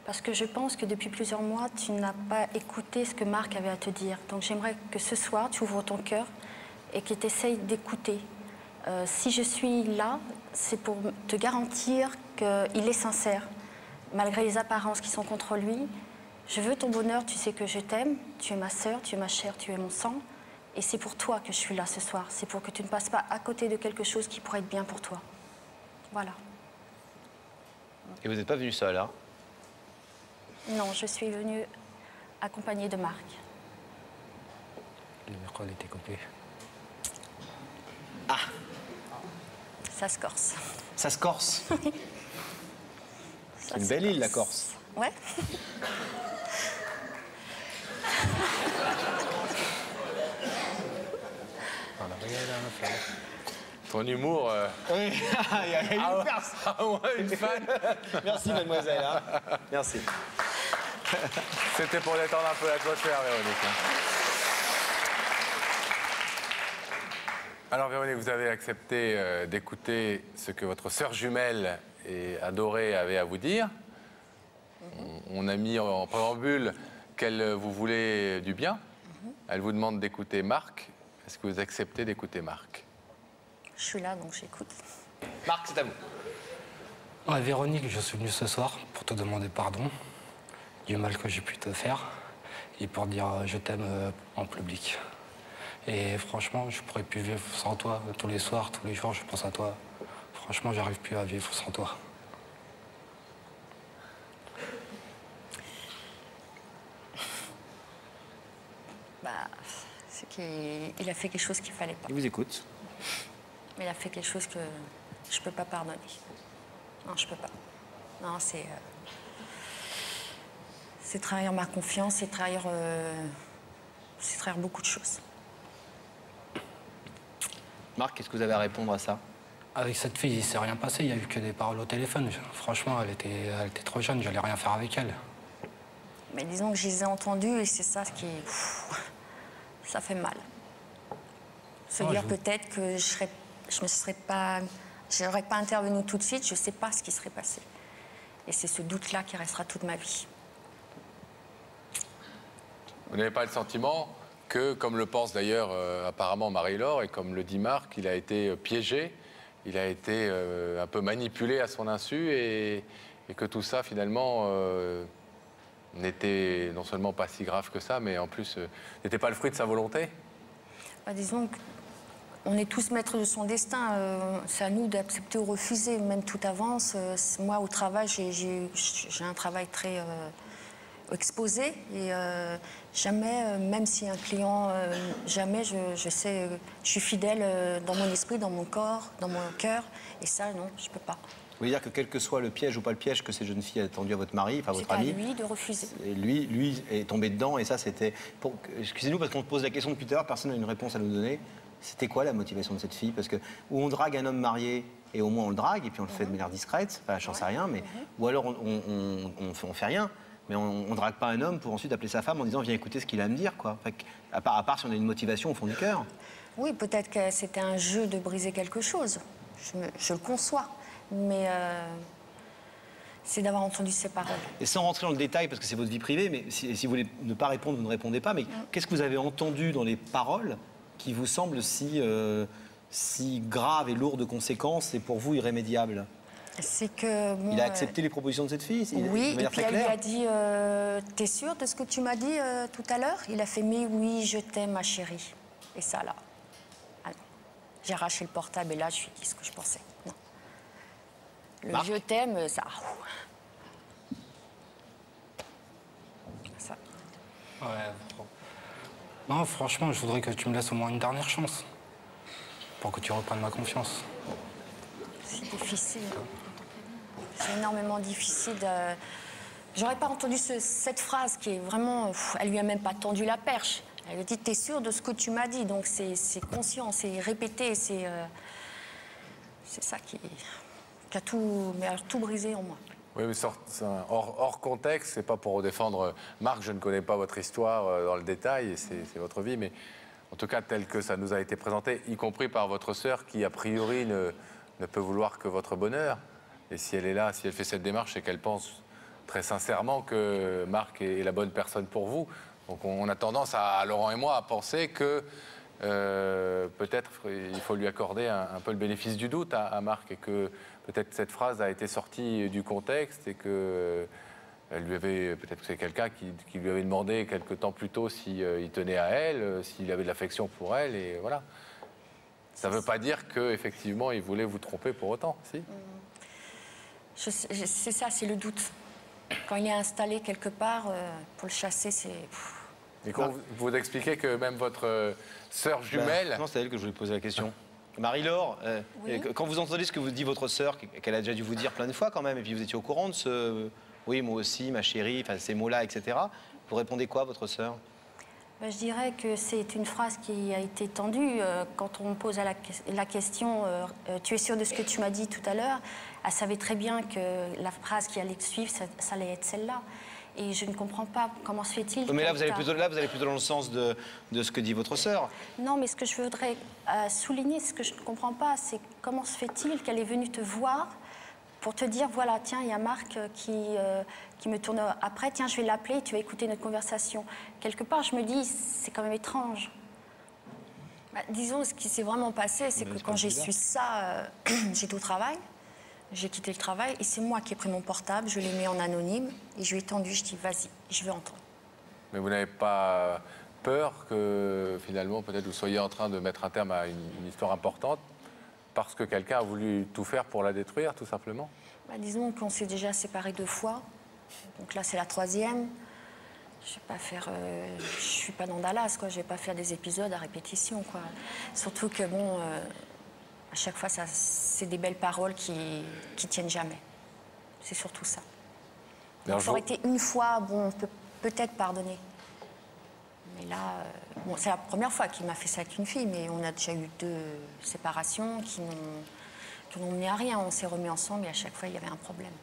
parce que je pense que depuis plusieurs mois, tu n'as pas écouté ce que Marc avait à te dire. Donc j'aimerais que ce soir, tu ouvres ton cœur et que tu essayes d'écouter. Si je suis là, c'est pour te garantir qu'il est sincère, malgré les apparences qui sont contre lui. Je veux ton bonheur, tu sais que je t'aime, tu es ma sœur, tu es ma chair, tu es mon sang. Et c'est pour toi que je suis là ce soir. C'est pour que tu ne passes pas à côté de quelque chose qui pourrait être bien pour toi. Voilà. Et vous n'êtes pas venu seul, hein? Non, je suis venue accompagnée de Marc. Le micro, il était coupé. Ah! Ça se corse. Ça se corse? C'est une belle île, la Corse. Ouais. Ton humour... Oui, il y a une personne. Une fan. Merci, mademoiselle. Hein. Merci. C'était pour détendre un peu l'atmosphère, Véronique. Alors, Véronique, vous avez accepté d'écouter ce que votre sœur jumelle et adorée avait à vous dire. On a mis en préambule qu'elle vous voulait du bien. Elle vous demande d'écouter Marc. Est-ce que vous acceptez d'écouter Marc? Je suis là, donc j'écoute. Marc, c'est à vous. Ouais, Véronique, je suis venu ce soir pour te demander pardon du mal que j'ai pu te faire et pour dire je t'aime en public. Et franchement, je pourrais plus vivre sans toi. Tous les soirs, tous les jours, je pense à toi. Franchement, j'arrive plus à vivre sans toi. Bah, c'est qu'il a fait quelque chose qu'il fallait pas. Il vous écoute. Mais il a fait quelque chose que je peux pas pardonner. Non, je peux pas. Non, c'est trahir ma confiance, c'est trahir beaucoup de choses. Marc, qu'est-ce que vous avez à répondre à ça? Avec cette fille, il s'est rien passé. Il n'y a eu que des paroles au téléphone. Franchement, elle était trop jeune. J'allais rien faire avec elle. Mais disons que je les ai entendues et c'est ça ce qui... ça fait mal. Se dire peut-être que j'aurais pas intervenu tout de suite, je ne sais pas ce qui serait passé. Et c'est ce doute-là qui restera toute ma vie. Vous n'avez pas le sentiment que, comme le pense d'ailleurs apparemment Marie-Laure, et comme le dit Marc, il a été piégé, il a été un peu manipulé à son insu, et que tout ça, finalement, n'était non seulement pas si grave que ça, mais en plus, n'était pas le fruit de sa volonté? Disons qu'on est tous maîtres de son destin. C'est à nous d'accepter ou refuser. Même tout avance. Moi, au travail, j'ai un travail très exposé. Et jamais, même si un client, jamais je sais, je suis fidèle dans mon esprit, dans mon corps, dans mon cœur. Et ça, non, je ne peux pas. Vous voulez dire que quel que soit le piège ou pas le piège que ces jeunes filles a tendu à votre mari, enfin votre ami... C'est à lui de refuser. Et lui est tombé dedans et ça c'était... Excusez-nous parce qu'on pose la question depuis tout à l'heure, personne n'a une réponse à nous donner. C'était quoi la motivation de cette fille? Parce que où on drague un homme marié et au moins on le drague et puis on le fait de manière discrète, enfin j'en sais rien, mais... Ou alors on fait rien, mais on drague pas un homme pour ensuite appeler sa femme en disant viens écouter ce qu'il a à me dire, quoi. Enfin, à part si on a une motivation au fond du cœur. Oui, peut-être que c'était un jeu de briser quelque chose. Je le conçois. Mais c'est d'avoir entendu ces paroles. Et sans rentrer dans le détail, parce que c'est votre vie privée, mais si vous voulez ne pas répondre, vous ne répondez pas, mais qu'est-ce que vous avez entendu dans les paroles qui vous semblent si graves et lourdes de conséquences et pour vous irrémédiables? C'est que... Bon, il a accepté les propositions de cette fille? Oui, et puis elle lui a dit t'es sûre de ce que tu m'as dit tout à l'heure? Il a fait mais oui, je t'aime ma chérie. Et ça là, j'ai arraché le portable et là je lui ai dit ce que je pensais. Non. Le je t'aime, ça. Ouais. Non, franchement, je voudrais que tu me laisses au moins une dernière chance. Pour que tu reprennes ma confiance. C'est difficile. C'est énormément difficile. J'aurais pas entendu cette phrase qui est vraiment... elle lui a même pas tendu la perche. Elle a dit t'es sûre de ce que tu m'as dit. Donc c'est conscient, c'est répété, c'est ça qui a tout brisé en moi. Oui, mais hors contexte, c'est pas pour défendre Marc, je ne connais pas votre histoire dans le détail, c'est votre vie, mais en tout cas, tel que ça nous a été présenté, y compris par votre sœur, qui a priori ne peut vouloir que votre bonheur. Et si elle est là, si elle fait cette démarche, c'est qu'elle pense très sincèrement que Marc est la bonne personne pour vous. Donc on a tendance, Laurent et moi, à penser que peut-être il faut lui accorder un peu le bénéfice du doute à Marc, et que peut-être cette phrase a été sortie du contexte et que peut-être que c'est quelqu'un qui lui avait demandé quelque temps plus tôt s'il tenait à elle, s'il avait de l'affection pour elle, et voilà. Ça ne veut pas dire qu'effectivement il voulait vous tromper pour autant, si? C'est ça, c'est le doute. Quand il est installé quelque part, pour le chasser, c'est... Et quand vous expliquez que même votre sœur jumelle... Non, c'est à elle que je voulais poser la question. Marie-Laure, oui. Quand vous entendez ce que vous dit votre sœur, qu'elle a déjà dû vous dire plein de fois quand même, et puis vous étiez au courant de ce... Oui, moi aussi, ma chérie, enfin ces mots-là, etc. Vous répondez quoi, votre sœur? Je dirais que c'est une phrase qui a été tendue. Quand on pose la question « Tu es sûre de ce que tu m'as dit tout à l'heure ?» Elle savait très bien que la phrase qui allait suivre, ça allait être celle-là. Et je ne comprends pas comment se fait-il... Mais là, vous allez plutôt dans le sens de ce que dit votre sœur. Non, mais ce que je voudrais souligner, ce que je ne comprends pas, c'est comment se fait-il qu'elle est venue te voir pour te dire, voilà, tiens, il y a Marc qui me tourne après, tiens, je vais l'appeler, tu vas écouter notre conversation. Quelque part, je me dis, c'est quand même étrange. Disons, ce qui s'est vraiment passé, c'est que quand j'ai su ça, j'étais au travail. J'ai quitté le travail et c'est moi qui ai pris mon portable, je l'ai mis en anonyme et je lui ai tendu, je dis vas-y, je veux entendre. Mais vous n'avez pas peur que finalement peut-être vous soyez en train de mettre un terme à une histoire importante parce que quelqu'un a voulu tout faire pour la détruire, tout simplement? Disons qu'on s'est déjà séparés 2 fois, donc là c'est la 3e. Je vais pas faire, je suis pas dans Dallas, quoi. Je vais pas faire des épisodes à répétition, quoi. Surtout que bon. À chaque fois, c'est des belles paroles qui tiennent jamais. C'est surtout ça. Donc, ça aurait été une fois, bon, on peut peut-être pardonner. Mais là, bon, c'est la première fois qu'il m'a fait ça avec une fille, mais on a déjà eu 2 séparations qui n'ont mené à rien. On s'est remis ensemble et à chaque fois, il y avait un problème.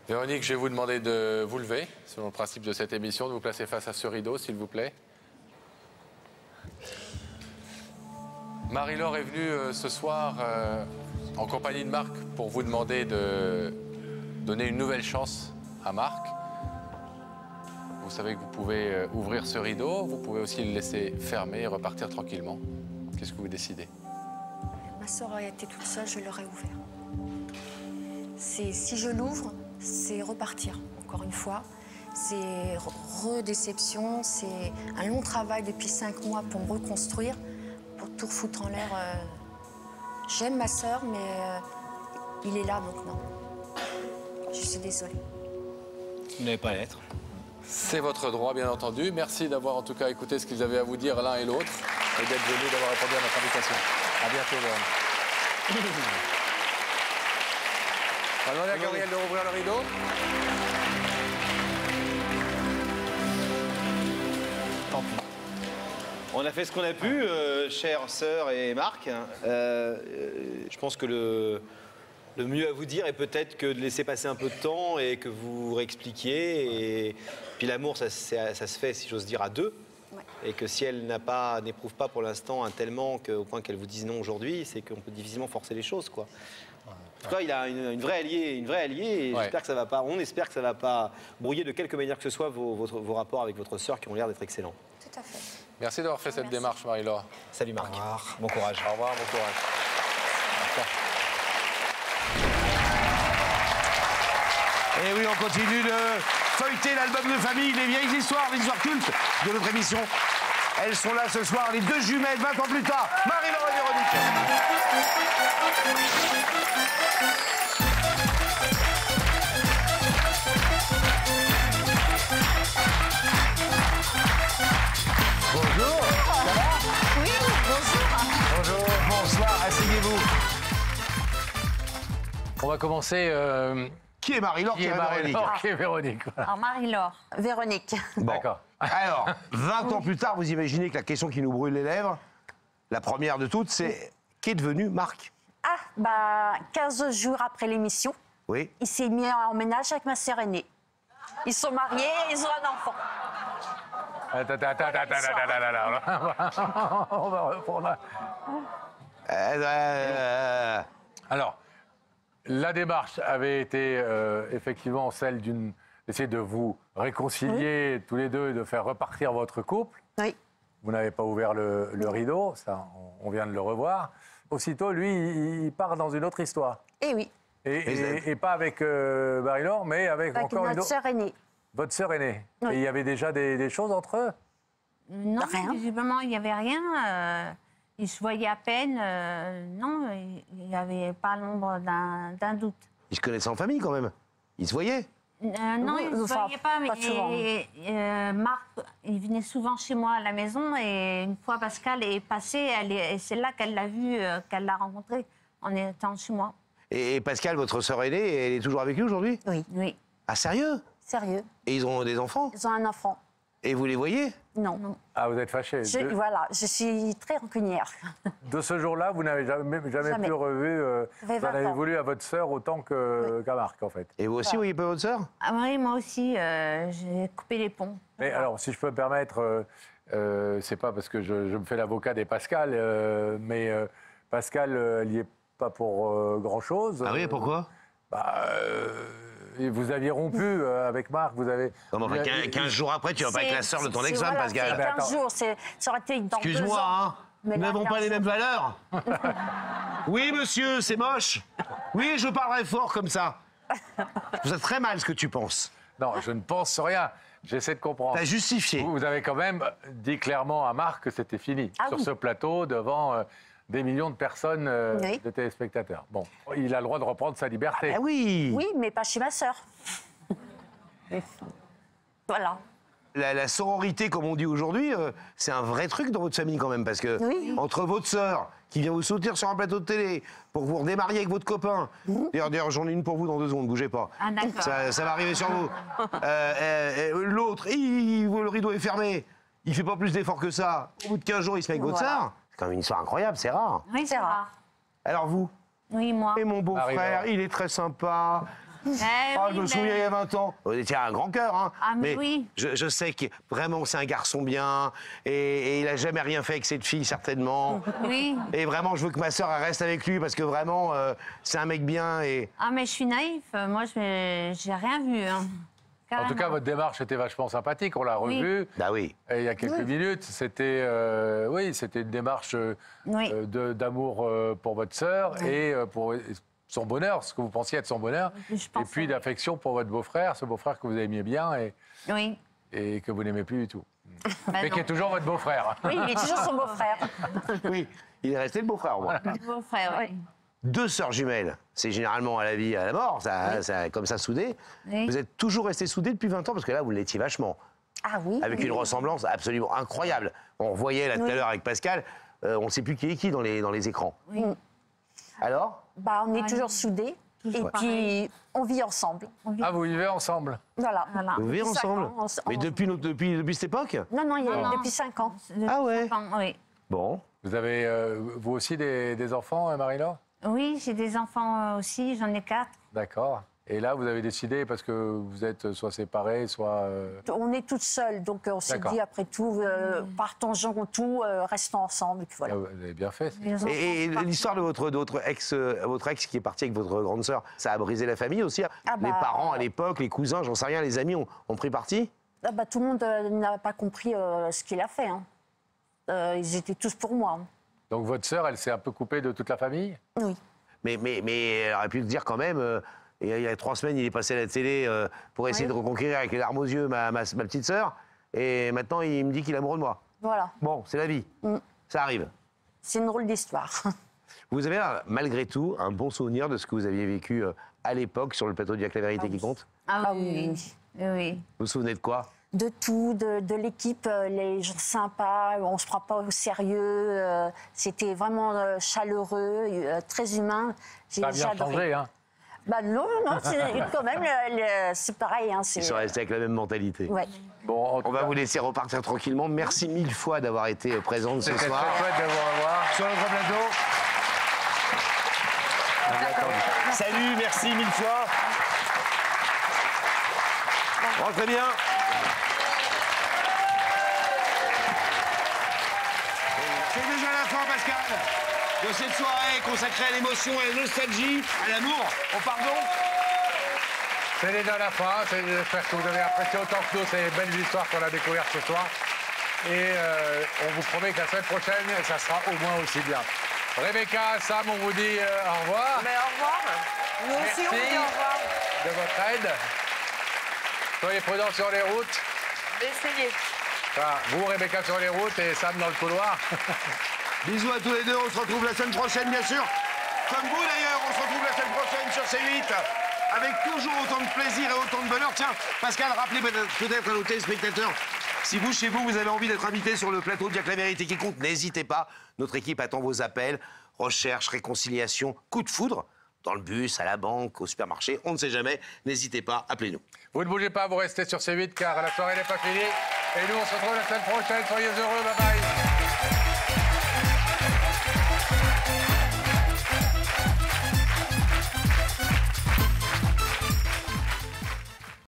Véronique, je vais vous demander de vous lever, selon le principe de cette émission, de vous placer face à ce rideau, s'il vous plaît. Marie-Laure est venue ce soir en compagnie de Marc pour vous demander de donner une nouvelle chance à Marc. Vous savez que vous pouvez ouvrir ce rideau, vous pouvez aussi le laisser fermer et repartir tranquillement. Qu'est-ce que vous décidez? Ma sœur a été toute seule, je l'aurais ouvert. Si je l'ouvre, c'est repartir, encore une fois. C'est redéception, c'est un long travail depuis 5 mois pour me reconstruire, pour tout foutre en l'air. J'aime ma sœur, mais il est là, donc non. Je suis désolée. Vous n'avez pas à l'être. C'est votre droit, bien entendu. Merci d'avoir en tout cas écouté ce qu'ils avaient à vous dire l'un et l'autre et d'être venus, d'avoir répondu à notre invitation. À bientôt, Véronique. On va demander à Gabriel de rouvrir le rideau. Tant pis. On a fait ce qu'on a pu, chère sœur et Marc. Je pense que le mieux à vous dire est peut-être que de laisser passer un peu de temps et que vous réexpliquiez. Et puis l'amour, ça se fait, si j'ose dire, à deux. Ouais. Et que si elle n'éprouve pas pour l'instant un tel manque au point qu'elle vous dise non aujourd'hui, c'est qu'on peut difficilement forcer les choses, quoi. En tout cas, il a une vraie alliée, et ouais. J'espère que ça va pas. On espère que ça va pas brouiller de quelque manière que ce soit vos rapports avec votre sœur qui ont l'air d'être excellents. Tout à fait. Merci d'avoir fait cette démarche, Marie-Laure. Salut Marc. Au revoir. Bon courage. Au revoir, bon courage. Et oui, on continue de feuilleter l'album de famille, les vieilles histoires, les histoires cultes de notre émission. Elles sont là ce soir, les deux jumelles, 20 ans plus tard, Marie-Laure et Véronique. Bonjour, ça va? Oui, bonjour. Bonjour, bonsoir, asseyez-vous. On va commencer... Qui est Marie-Laure, qui est Véronique? Qui est Véronique, voilà. Alors, Marie-Laure. Véronique. Bon. D'accord. Alors, 20 ans plus tard, vous imaginez que la question qui nous brûle les lèvres, la première de toutes, c'est qu'est devenu Marc? Ah, bah, 15 jours après l'émission, oui. Il s'est mis en ménage avec ma sœur aînée. Ils sont mariés et ils ont un enfant. On va reprendre. Alors, la démarche avait été effectivement celle d'essayer de vous réconcilier tous les deux et de faire repartir votre couple. Oui. Vous n'avez pas ouvert le rideau, ça, on vient de le revoir. Aussitôt, lui, il part dans une autre histoire. Eh oui. Et pas avec Marie-Laure, mais avec encore une autre. Notre sœur aînée. Votre sœur aînée. Oui. Et il y avait déjà des choses entre eux? Non, rien. Visiblement, il n'y avait rien. Ils se voyaient à peine. Non, il n'y avait pas l'ombre d'un doute. Ils se connaissaient en famille quand même. Ils se voyaient? Non, Oui, ils ne se voyaient pas, mais souvent. Marc, il venait souvent chez moi à la maison et une fois Pascal est passé, et c'est là qu'elle l'a vu, qu'elle l'a rencontré en étant chez moi. Et Pascal, votre sœur aînée, elle est toujours avec lui aujourd'hui? Oui. Oui. Ah, sérieux? Sérieux. Et ils ont des enfants? Ils ont un enfant. Et vous les voyez? Non. Ah, vous êtes fâchés? Voilà, je suis très rancunière. De ce jour-là, vous n'avez jamais plus revu... vous en avez voulu à votre sœur autant qu'à Marc, en fait. Et vous aussi, vous voyez pas votre sœur? Ah oui, moi aussi, j'ai coupé les ponts. Mais alors, si je peux me permettre, c'est pas parce que je me fais l'avocat des Pascal, mais Pascal, elle n'y est pas pour grand-chose. Ah oui, pourquoi? Vous aviez rompu avec Marc, vous avez... Non, mais enfin, 15 jours après, tu vas pas être la sœur de ton ex-femme, voilà, Pascal. 15 jours, ça aurait été dans 2 ans. Excuse-moi, hein, nous n'avons pas les mêmes valeurs. Oui, monsieur, c'est moche. Oui, je parlerai fort comme ça. Vous êtes très mal ce que tu penses. Non, je ne pense rien. J'essaie de comprendre. T'as justifié. Vous avez quand même dit clairement à Marc que c'était fini sur ce plateau devant... des millions de personnes, de téléspectateurs. Bon, il a le droit de reprendre sa liberté. Ah oui. Oui, mais pas chez ma sœur. Voilà. La sororité, comme on dit aujourd'hui, c'est un vrai truc dans votre famille quand même, parce que entre votre sœur, qui vient vous soutenir sur un plateau de télé, pour vous redémarier avec votre copain, d'ailleurs j'en ai une pour vous dans 2 secondes, bougez pas. Ah, d'accord. Ça va arriver sur vous. L'autre, le rideau est fermé, il fait pas plus d'efforts que ça. Au bout de 15 jours, il se met avec votre sœur. C'est quand même une histoire incroyable, c'est rare. Oui, c'est rare. Alors vous? Oui, moi. Et mon beau-frère, il est très sympa. Je me souviens il y a 20 ans. Vous étiez un grand cœur, hein. Ah, mais oui. Je sais que vraiment c'est un garçon bien et il a jamais rien fait avec cette fille, certainement. Oui. Et vraiment, je veux que ma sœur reste avec lui parce que vraiment, c'est un mec bien et... Ah, mais je suis naïf. Moi, j'ai rien vu. Hein. En tout cas, votre démarche était vachement sympathique. On l'a revue. Bah oui. Il y a quelques minutes. C'était une démarche d'amour pour votre sœur et pour son bonheur, ce que vous pensiez être son bonheur. Et puis d'affection pour votre beau-frère, ce beau-frère que vous aimiez bien et que vous n'aimez plus du tout. Mais qui est toujours votre beau-frère. Oui, il est toujours son beau-frère. Oui, il est resté le beau-frère, moi. Le beau-frère, oui. 2 sœurs jumelles, c'est généralement à la vie et à la mort, comme ça soudé. Oui. Vous êtes toujours restés soudés depuis 20 ans, parce que là, vous l'étiez vachement. Ah oui. Avec une ressemblance absolument incroyable. On voyait là tout à l'heure avec Pascal, on ne sait plus qui est qui dans les écrans. Oui. Alors? Bah, on est toujours soudés. Et puis, on vit ensemble. Ah, vous vivez ensemble? Voilà. Vous vivez ensemble? Mais depuis cette époque? Non, depuis 5 ans. Ah ouais? 5 ans, oui. Bon. Vous avez, vous aussi, des enfants, Marie-Laure? Oui, j'ai des enfants aussi, j'en ai 4. D'accord. Et là, vous avez décidé, parce que vous êtes soit séparés, soit... On est toutes seules, donc on s'est dit, après tout, partageons tout, restons ensemble. Et puis voilà. Vous avez bien fait. Et l'histoire de votre ex qui est parti avec votre grande sœur, ça a brisé la famille aussi? Les parents à l'époque, les cousins, j'en sais rien, les amis ont pris parti? Tout le monde n'a pas compris ce qu'il a fait. Hein. Ils étaient tous pour moi. Donc votre sœur, elle s'est un peu coupée de toute la famille? Oui. Mais elle aurait pu te dire quand même, il y a 3 semaines, il est passé à la télé pour essayer de reconquérir avec les larmes aux yeux ma petite sœur, et maintenant il me dit qu'il est amoureux de moi. Voilà. Bon, c'est la vie. Ça arrive. C'est une drôle d'histoire. Vous avez malgré tout un bon souvenir de ce que vous aviez vécu à l'époque sur le plateau du Y'a que la vérité qui compte? Ah oui. Oui. Vous vous souvenez de quoi? De tout, de l'équipe, les gens sympas, on ne se prend pas au sérieux, c'était vraiment chaleureux, très humain. Ça a bien changé, hein? Bah non, quand même, c'est pareil. Hein, ils sont restés avec la même mentalité. Ouais. Bon, on va vous laisser repartir tranquillement. Merci 1000 fois d'avoir été présente ce soir. C'était très chouette de vous revoir. Sur notre plateau. Salut, merci 1000 fois. Rentrez bien. C'est déjà la fin, Pascal, de cette soirée consacrée à l'émotion, à la nostalgie, à l'amour, au pardon. C'est déjà la fin. J'espère que vous avez apprécié autant que nous ces belles histoires qu'on a découvertes ce soir. Et on vous promet que la semaine prochaine, ça sera au moins aussi bien. Rebecca, Sam, on vous dit au revoir. Mais au revoir. Nous aussi, on vous dit au revoir. De votre aide. Soyez prudents sur les routes. Essayez. Enfin, vous, Rebecca, sur les routes et Sam dans le couloir. Bisous à tous les deux, on se retrouve la semaine prochaine, bien sûr. Comme vous, d'ailleurs, on se retrouve la semaine prochaine sur C8. Avec toujours autant de plaisir et autant de bonheur. Tiens, Pascal, rappelez peut-être à nos téléspectateurs, si vous, chez vous, vous avez envie d'être invité sur le plateau de Y'a que la vérité qui compte, n'hésitez pas. Notre équipe attend vos appels. Recherche, réconciliation, coup de foudre. Dans le bus, à la banque, au supermarché, on ne sait jamais. N'hésitez pas, appelez-nous. Vous ne bougez pas, vous restez sur C8 car la soirée n'est pas finie. Et nous, on se retrouve la semaine prochaine. Soyez heureux, bye bye.